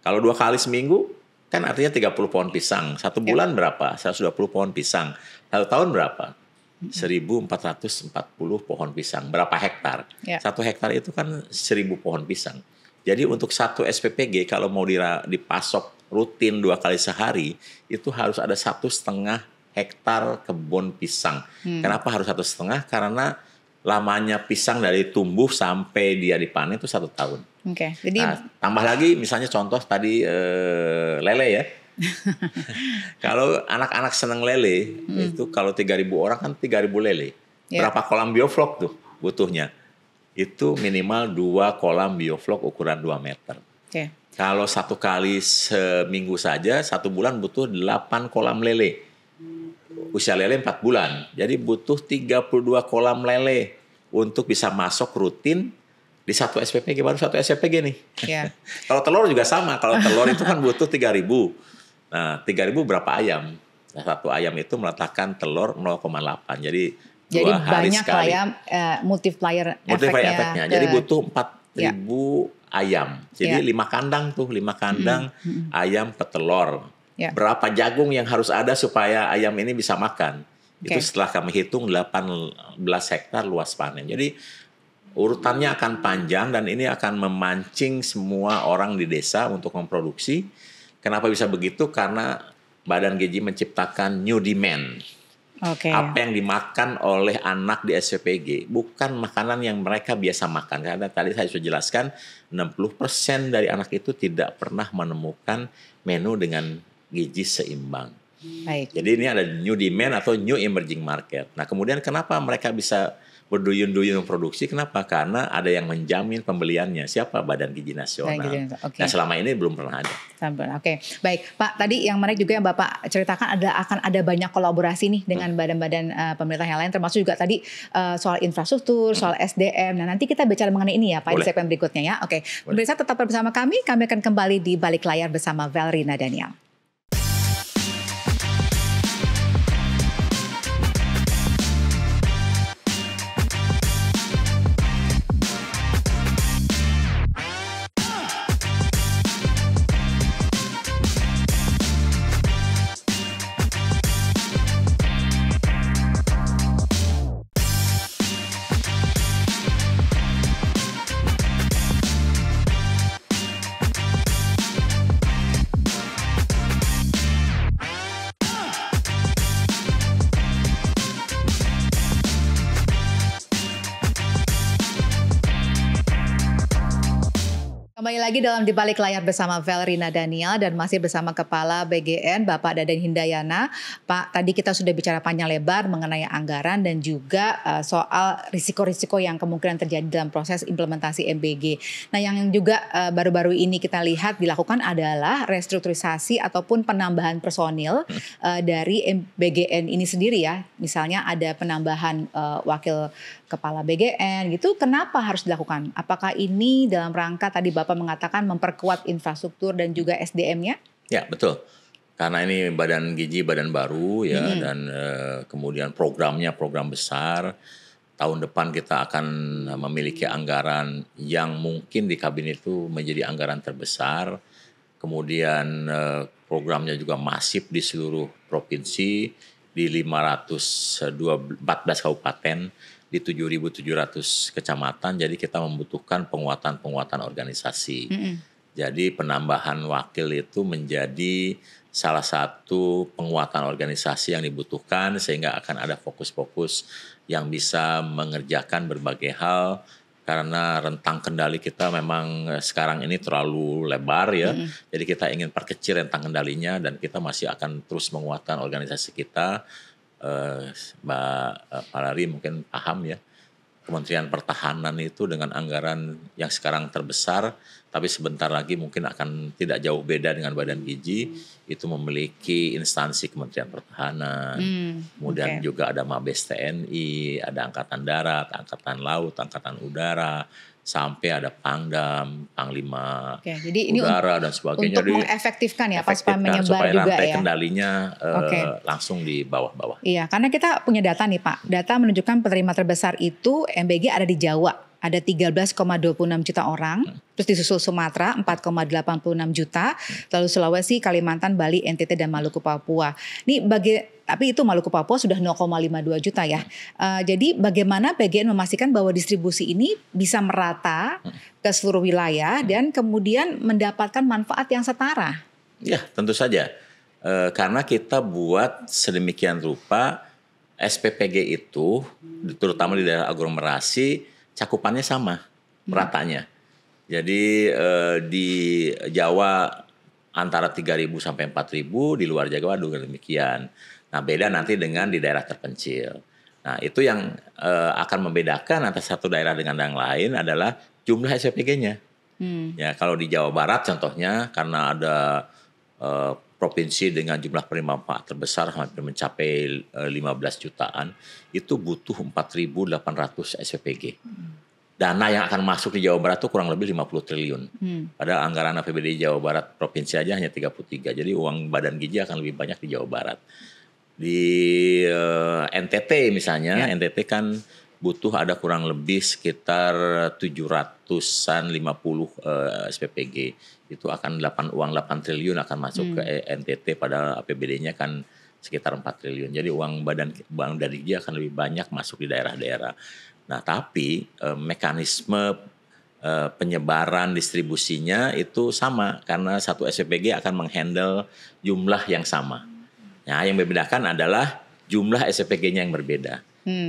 Kalau 2 kali seminggu kan artinya 30 pohon pisang. 1 bulan berapa? 120 pohon pisang. 1 tahun berapa? 1.440 pohon pisang. Berapa hektar? 1 hektar itu kan 1.000 pohon pisang. Jadi untuk satu SPPG kalau mau dipasok rutin 2 kali sehari, itu harus ada 1,5 hektar kebun pisang. Kenapa harus 1,5? Karena lamanya pisang dari tumbuh sampai dia dipanen itu 1 tahun. Oke. Jadi tambah lagi misalnya contoh tadi lele ya. Kalau anak-anak seneng lele, itu kalau 3.000 orang kan 3.000 lele. Berapa kolam bioflok tuh butuhnya? itu minimal 2 kolam bioflok ukuran 2 meter. Oke. Kalau 1 kali seminggu saja, 1 bulan butuh 8 kolam lele. Usia lele 4 bulan. Jadi butuh 32 kolam lele untuk bisa masuk rutin di satu SPPG. Baru satu SPPG nih. Yeah. Kalau telur juga sama. Kalau telur itu kan butuh 3.000. Nah, 3.000 berapa ayam? Nah, satu ayam itu meletakkan telur 0,8. Jadi 2 hari banyak sekali. lah ya multiplier efeknya. Jadi butuh 4.000 ayam. Jadi 5 kandang tuh, 5 kandang ayam petelur. Ya. Berapa jagung yang harus ada supaya ayam ini bisa makan? Itu setelah kami hitung 18 hektar luas panen. Jadi urutannya akan panjang dan ini akan memancing semua orang di desa untuk memproduksi. Kenapa bisa begitu? Karena Badan Gizi menciptakan new demand. Apa yang dimakan oleh anak di SPPG bukan makanan yang mereka biasa makan. Karena tadi saya sudah jelaskan 60% dari anak itu tidak pernah menemukan menu dengan gizi seimbang. Baik. Jadi ini ada new demand atau new emerging market. Nah, kemudian kenapa mereka bisa berduyun-duyun memproduksi? Kenapa? Karena ada yang menjamin pembeliannya. Siapa? Badan Gizi Nasional. Nah, selama ini belum pernah ada. Oke, baik Pak. Tadi yang menarik juga yang Bapak ceritakan akan ada banyak kolaborasi nih dengan badan-badan pemerintah yang lain, termasuk juga tadi soal infrastruktur, soal SDM. Nah, nanti kita bicara mengenai ini ya Pak di segmen berikutnya ya. Oke, pemirsa tetap bersama kami akan kembali di Balik Layar bersama Valerie Daniel. Kembali lagi dalam Di Balik Layar bersama Valerie Daniel dan masih bersama Kepala BGN Bapak Dadan Hindayana. Pak, tadi kita sudah bicara panjang lebar mengenai anggaran dan juga soal risiko-risiko yang kemungkinan terjadi dalam proses implementasi MBG. Nah, yang juga baru-baru ini kita lihat dilakukan adalah restrukturisasi ataupun penambahan personil dari BGN ini sendiri ya. Misalnya ada penambahan wakil Kepala BGN gitu. Kenapa harus dilakukan? Apakah ini dalam rangka tadi Bapak mengatakan memperkuat infrastruktur dan juga SDM-nya? Ya, betul. Karena ini badan gizi, badan baru ya, dan kemudian programnya program besar. Tahun depan kita akan memiliki anggaran yang mungkin di kabinet itu menjadi anggaran terbesar. Kemudian programnya juga masif di seluruh provinsi, di 514 kabupaten, di 7.700 kecamatan. Jadi kita membutuhkan penguatan organisasi. Jadi penambahan wakil itu menjadi salah satu penguatan organisasi yang dibutuhkan sehingga akan ada fokus-fokus yang bisa mengerjakan berbagai hal karena rentang kendali kita memang sekarang ini terlalu lebar ya. Jadi kita ingin perkecil rentang kendalinya dan kita masih akan terus menguatkan organisasi kita. Mbak Valerie mungkin paham ya, Kementerian Pertahanan itu dengan anggaran yang sekarang terbesar, tapi sebentar lagi mungkin akan tidak jauh beda dengan Badan Gizi, itu memiliki instansi Kementerian Pertahanan, kemudian juga ada Mabes TNI, ada Angkatan Darat, Angkatan Laut, Angkatan Udara, sampai ada Pangdam, Panglima jadi Udara dan sebagainya. Untuk mengefektifkan ya, supaya menyebar supaya juga rantai ya. kendalinya langsung di bawah-bawah. Iya, karena kita punya data nih Pak. Data menunjukkan penerima terbesar itu MBG ada di Jawa. Ada 13,26 juta orang. Terus disusul Sumatera 4,86 juta. Lalu Sulawesi, Kalimantan, Bali, NTT, dan Maluku Papua. Tapi itu Maluku Papua sudah 0,52 juta ya. Jadi bagaimana BGN memastikan bahwa distribusi ini bisa merata ke seluruh wilayah dan kemudian mendapatkan manfaat yang setara? Ya, tentu saja. Karena kita buat sedemikian rupa SPPG itu, terutama di daerah aglomerasi, cakupannya sama, meratanya. Jadi di Jawa antara 3.000 sampai 4.000, di luar Jawa juga demikian. Nah, beda nanti dengan di daerah terpencil. Nah, itu yang akan membedakan antara satu daerah dengan yang lain adalah jumlah SPPG-nya. Ya, kalau di Jawa Barat contohnya karena ada provinsi dengan jumlah penerima manfaat terbesar hampir mencapai 15 jutaan, itu butuh 4.800 SPPG. Dana yang akan masuk di Jawa Barat itu kurang lebih 50 triliun. Padahal anggaran APBD Jawa Barat provinsi aja hanya 33. Jadi uang Badan Gizi akan lebih banyak di Jawa Barat. Di NTT misalnya, NTT kan butuh ada kurang lebih sekitar 700-an 50 SPPG. Itu akan uang 8 triliun akan masuk ke NTT padahal APBD-nya kan sekitar 4 triliun. Jadi uang Bank dari Gizi akan lebih banyak masuk di daerah-daerah. Nah, tapi mekanisme penyebaran distribusinya itu sama karena satu SPPG akan menghandle jumlah yang sama. Nah, yang membedakan adalah jumlah SPPG-nya yang berbeda.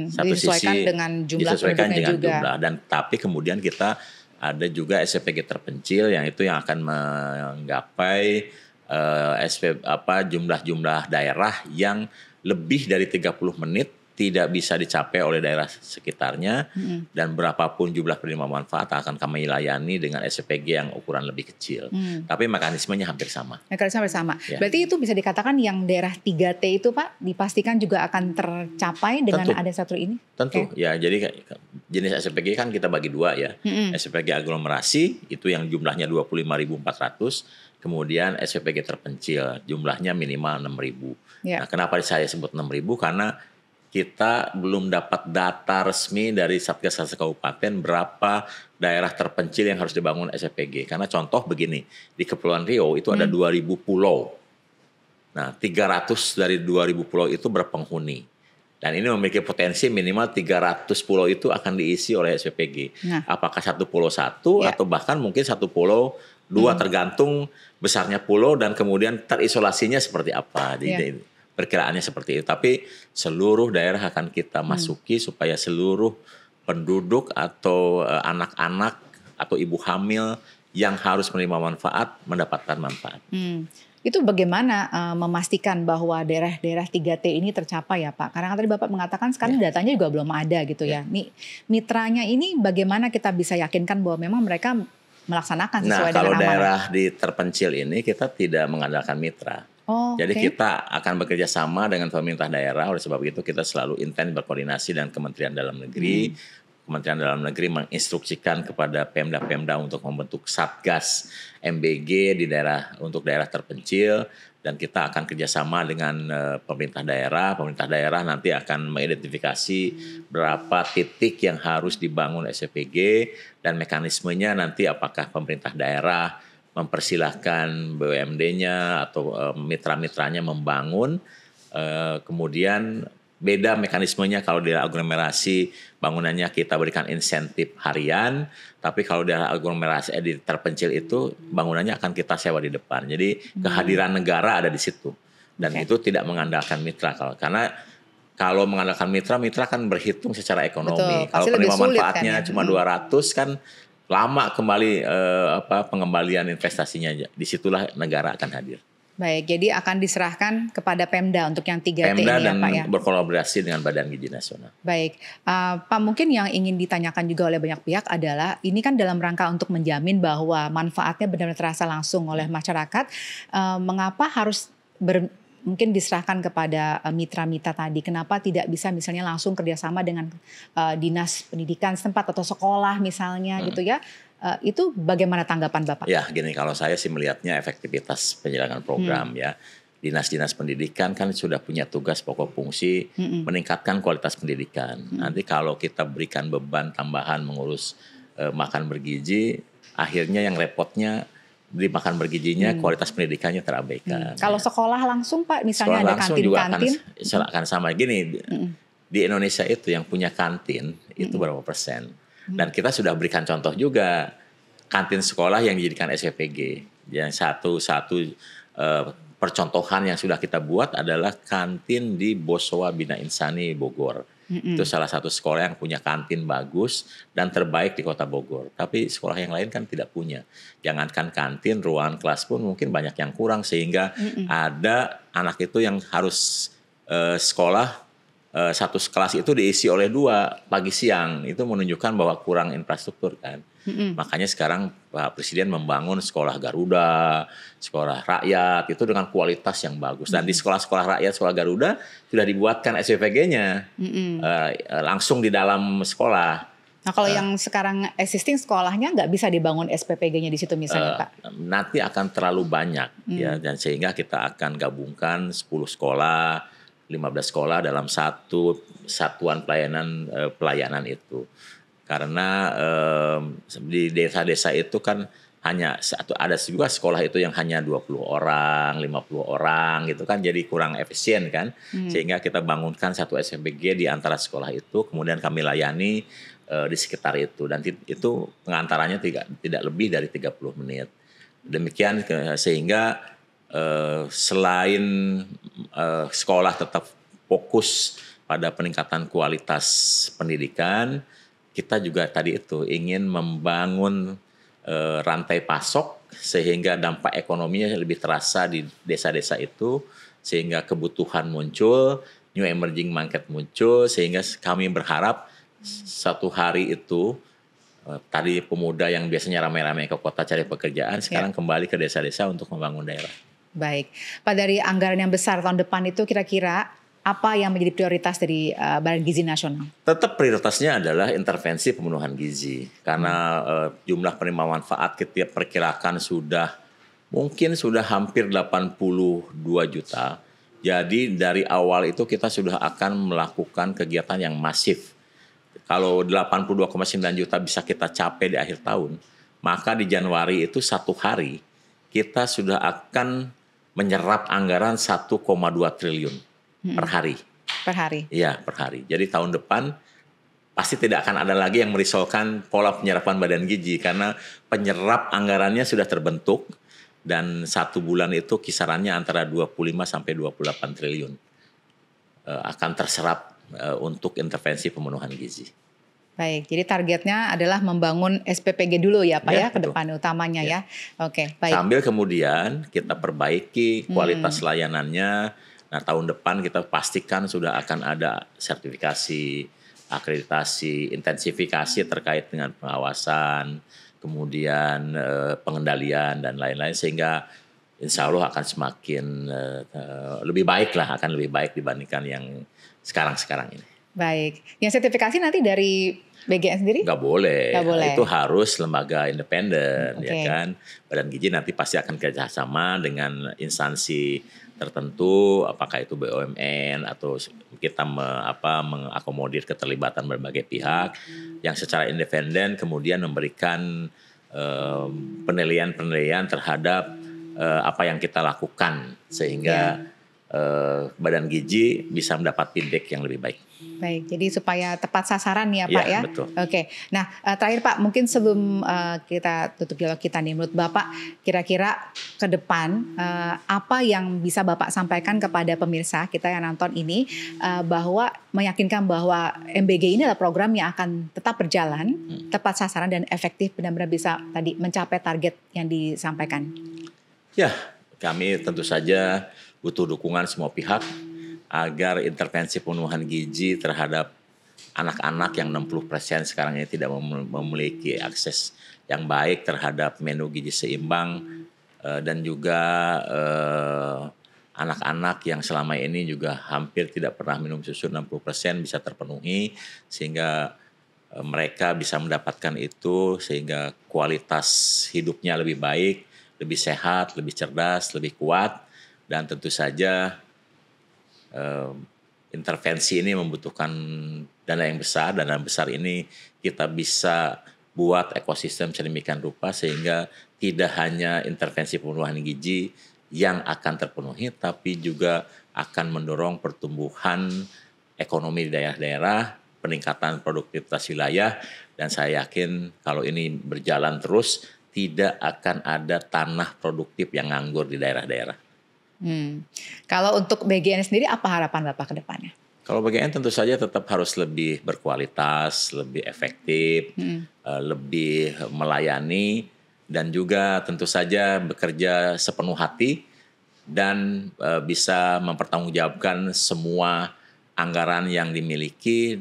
Satu disesuaikan sisi dengan jumlah disesuaikan penduduknya dengan juga. jumlah dan tapi kemudian kita ada juga SPPG terpencil yang itu yang akan menggapai jumlah-jumlah daerah yang lebih dari 30 menit tidak bisa dicapai oleh daerah sekitarnya dan berapapun jumlah penerima manfaat akan kami layani dengan SPPG yang ukuran lebih kecil. Tapi mekanismenya hampir sama. Mekanisme bersama. Ya. Berarti itu bisa dikatakan yang daerah 3T itu Pak dipastikan juga akan tercapai dengan ada satu ini? Tentu, ya jadi jenis SPPG kan kita bagi dua ya. SPPG aglomerasi itu yang jumlahnya 25.400, kemudian SPPG terpencil jumlahnya minimal 6.000. Nah, kenapa saya sebut 6.000? Karena kita belum dapat data resmi dari Satgas Kabupaten berapa daerah terpencil yang harus dibangun SPPG. Karena contoh begini, di Kepulauan Riau itu ada 2.000 pulau. Nah, 300 dari 2.000 pulau itu berpenghuni. Dan ini memiliki potensi minimal 300 pulau itu akan diisi oleh SPPG. Nah, apakah satu pulau satu atau bahkan mungkin satu pulau dua tergantung besarnya pulau dan kemudian terisolasinya seperti apa. Jadi, perkiraannya seperti itu. Tapi seluruh daerah akan kita masuki supaya seluruh penduduk atau anak-anak atau ibu hamil yang harus menerima manfaat mendapatkan manfaat. Itu bagaimana memastikan bahwa daerah-daerah 3T ini tercapai ya Pak? Karena tadi Bapak mengatakan sekarang datanya juga belum ada gitu ya. Mitranya ini bagaimana kita bisa yakinkan bahwa memang mereka melaksanakan sesuai dengan amanah? Nah, kalau daerah di terpencil ini kita tidak mengandalkan mitra. Jadi kita akan bekerja sama dengan pemerintah daerah, oleh sebab itu kita selalu intens berkoordinasi dengan Kementerian Dalam Negeri. Kementerian Dalam Negeri menginstruksikan kepada Pemda-Pemda untuk membentuk Satgas MBG di untuk daerah terpencil dan kita akan kerjasama dengan pemerintah daerah nanti akan mengidentifikasi berapa titik yang harus dibangun SPPG dan mekanismenya nanti apakah pemerintah daerah mempersilahkan BUMD-nya atau mitra-mitranya membangun, kemudian beda mekanismenya kalau di aglomerasi bangunannya kita berikan insentif harian, tapi kalau di aglomerasi di terpencil itu bangunannya akan kita sewa di depan. Jadi kehadiran negara ada di situ dan itu tidak mengandalkan mitra karena kalau mengandalkan mitra kan berhitung secara ekonomi. Betul, kalau penerima manfaatnya kan, ya? cuma 200 kan lama kembali pengembalian investasinya. Disitulah negara akan hadir. Baik, jadi akan diserahkan kepada Pemda untuk yang 3T Pemda ini dan ya Pak ya? berkolaborasi dengan Badan Gizi Nasional. Baik, Pak mungkin yang ingin ditanyakan juga oleh banyak pihak adalah ini kan dalam rangka untuk menjamin bahwa manfaatnya benar-benar terasa langsung oleh masyarakat. Mengapa harus mungkin diserahkan kepada mitra-mitra tadi? Kenapa tidak bisa misalnya langsung kerjasama dengan dinas pendidikan setempat atau sekolah misalnya gitu ya? Itu bagaimana tanggapan Bapak? Ya gini, kalau saya sih melihatnya efektivitas penyelenggaraan program ya. Dinas-dinas pendidikan kan sudah punya tugas pokok fungsi meningkatkan kualitas pendidikan. Nanti kalau kita berikan beban tambahan mengurus makan bergizi, akhirnya yang repotnya di makan bergizinya kualitas pendidikannya terabaikan. Kalau sekolah langsung Pak, misalnya sekolah ada kantin-kantin? Akan sama. Gini, di Indonesia itu yang punya kantin itu berapa persen? Dan kita sudah berikan contoh juga kantin sekolah yang dijadikan SPPG. Yang satu percontohan yang sudah kita buat adalah kantin di Bosowa Bina Insani Bogor. Itu salah satu sekolah yang punya kantin bagus dan terbaik di kota Bogor. Tapi sekolah yang lain kan tidak punya. Jangankan kantin, ruangan kelas pun mungkin banyak yang kurang sehingga ada anak itu yang harus sekolah satu kelas itu diisi oleh 2 pagi siang, itu menunjukkan bahwa kurang infrastruktur kan. Makanya sekarang Pak Presiden membangun sekolah Garuda, sekolah rakyat itu dengan kualitas yang bagus. Dan di sekolah-sekolah rakyat, sekolah Garuda sudah dibuatkan SPPG-nya langsung di dalam sekolah. Nah kalau yang sekarang existing sekolahnya nggak bisa dibangun SPPG-nya di situ misalnya Pak? Nanti akan terlalu banyak ya, dan sehingga kita akan gabungkan 10 sekolah, 15 sekolah dalam satu satuan pelayanan itu. Karena di desa-desa itu kan hanya ada juga sekolah itu yang hanya 20 orang, 50 orang gitu kan, jadi kurang efisien kan. Sehingga kita bangunkan satu SPPG di antara sekolah itu, kemudian kami layani di sekitar itu, dan itu pengantarannya tidak lebih dari 30 menit. Demikian sehingga selain sekolah tetap fokus pada peningkatan kualitas pendidikan, kita juga tadi itu ingin membangun rantai pasok sehingga dampak ekonominya lebih terasa di desa-desa itu, sehingga kebutuhan muncul, new emerging market muncul, sehingga kami berharap satu hari itu tadi pemuda yang biasanya ramai-ramai ke kota cari pekerjaan sekarang kembali ke desa-desa untuk membangun daerah. Baik, Pak, dari anggaran yang besar tahun depan itu kira-kira apa yang menjadi prioritas dari Badan Gizi Nasional? Tetap prioritasnya adalah intervensi pemenuhan gizi, karena jumlah penerima manfaat kita perkirakan mungkin sudah hampir 82 juta. Jadi dari awal itu kita sudah akan melakukan kegiatan yang masif. Kalau 82,9 juta bisa kita capai di akhir tahun, maka di Januari itu satu hari kita sudah akan menyerap anggaran 1,2 triliun per hari. Per hari? Iya, per hari. Jadi tahun depan pasti tidak akan ada lagi yang merisaukan pola penyerapan badan gizi, karena penyerap anggarannya sudah terbentuk dan satu bulan itu kisarannya antara 25 sampai 28 triliun akan terserap untuk intervensi pemenuhan gizi. Baik, jadi targetnya adalah membangun SPPG dulu ya Pak ya, ke depan utamanya ya. Oke, baik. Sambil kemudian kita perbaiki kualitas layanannya. Nah, tahun depan kita pastikan sudah akan ada sertifikasi, akreditasi, intensifikasi terkait dengan pengawasan, kemudian pengendalian dan lain-lain, sehingga insya Allah akan semakin lebih baik lah, akan lebih baik dibandingkan yang sekarang ini. Baik, yang sertifikasi nanti dari BGN sendiri? Nggak boleh. Itu harus lembaga independen, ya kan. Badan Gizi nanti pasti akan kerjasama dengan instansi tertentu, apakah itu BUMN atau kita mengakomodir keterlibatan berbagai pihak yang secara independen kemudian memberikan penilaian terhadap apa yang kita lakukan, sehingga Badan Gizi bisa mendapat feedback yang lebih baik. Baik, jadi supaya tepat sasaran ya Pak ya. Betul. Oke, nah terakhir Pak, mungkin sebelum kita tutup dialog kita nih, menurut Bapak kira-kira ke depan apa yang bisa Bapak sampaikan kepada pemirsa kita yang nonton ini, bahwa meyakinkan bahwa MBG ini adalah program yang akan tetap berjalan, tepat sasaran dan efektif, benar-benar bisa tadi mencapai target yang disampaikan. Ya, kami tentu saja butuh dukungan semua pihak agar intervensi pemenuhan gizi terhadap anak-anak yang 60% sekarang ini tidak memiliki akses yang baik terhadap menu gizi seimbang, dan juga anak-anak yang selama ini juga hampir tidak pernah minum susu 60% bisa terpenuhi, sehingga mereka bisa mendapatkan itu, sehingga kualitas hidupnya lebih baik, lebih sehat, lebih cerdas, lebih kuat. Dan tentu saja intervensi ini membutuhkan dana yang besar. Dana besar ini kita bisa buat ekosistem sedemikian rupa sehingga tidak hanya intervensi pemenuhan gizi yang akan terpenuhi, tapi juga akan mendorong pertumbuhan ekonomi di daerah-daerah, peningkatan produktivitas wilayah, dan saya yakin kalau ini berjalan terus tidak akan ada tanah produktif yang nganggur di daerah-daerah. Kalau untuk BGN sendiri apa harapan Bapak ke depannya? Kalau BGN tentu saja tetap harus lebih berkualitas, lebih efektif, lebih melayani, dan juga tentu saja bekerja sepenuh hati dan bisa mempertanggungjawabkan semua anggaran yang dimiliki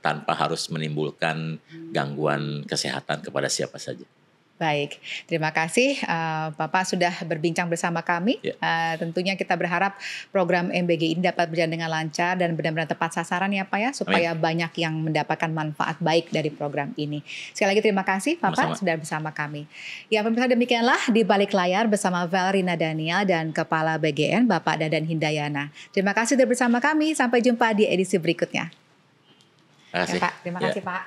tanpa harus menimbulkan gangguan kesehatan kepada siapa saja. Baik, terima kasih Bapak sudah berbincang bersama kami. Ya. Tentunya kita berharap program MBG ini dapat berjalan dengan lancar dan benar-benar tepat sasaran ya Pak ya, supaya banyak yang mendapatkan manfaat baik dari program ini. Sekali lagi terima kasih Bapak sudah bersama kami. Ya pemirsa, demikianlah Di Balik Layar bersama Valerina Daniel dan Kepala BGN Bapak Dadan Hindayana. Terima kasih sudah bersama kami, sampai jumpa di edisi berikutnya. Terima kasih. Ya, Pak. Terima kasih Pak.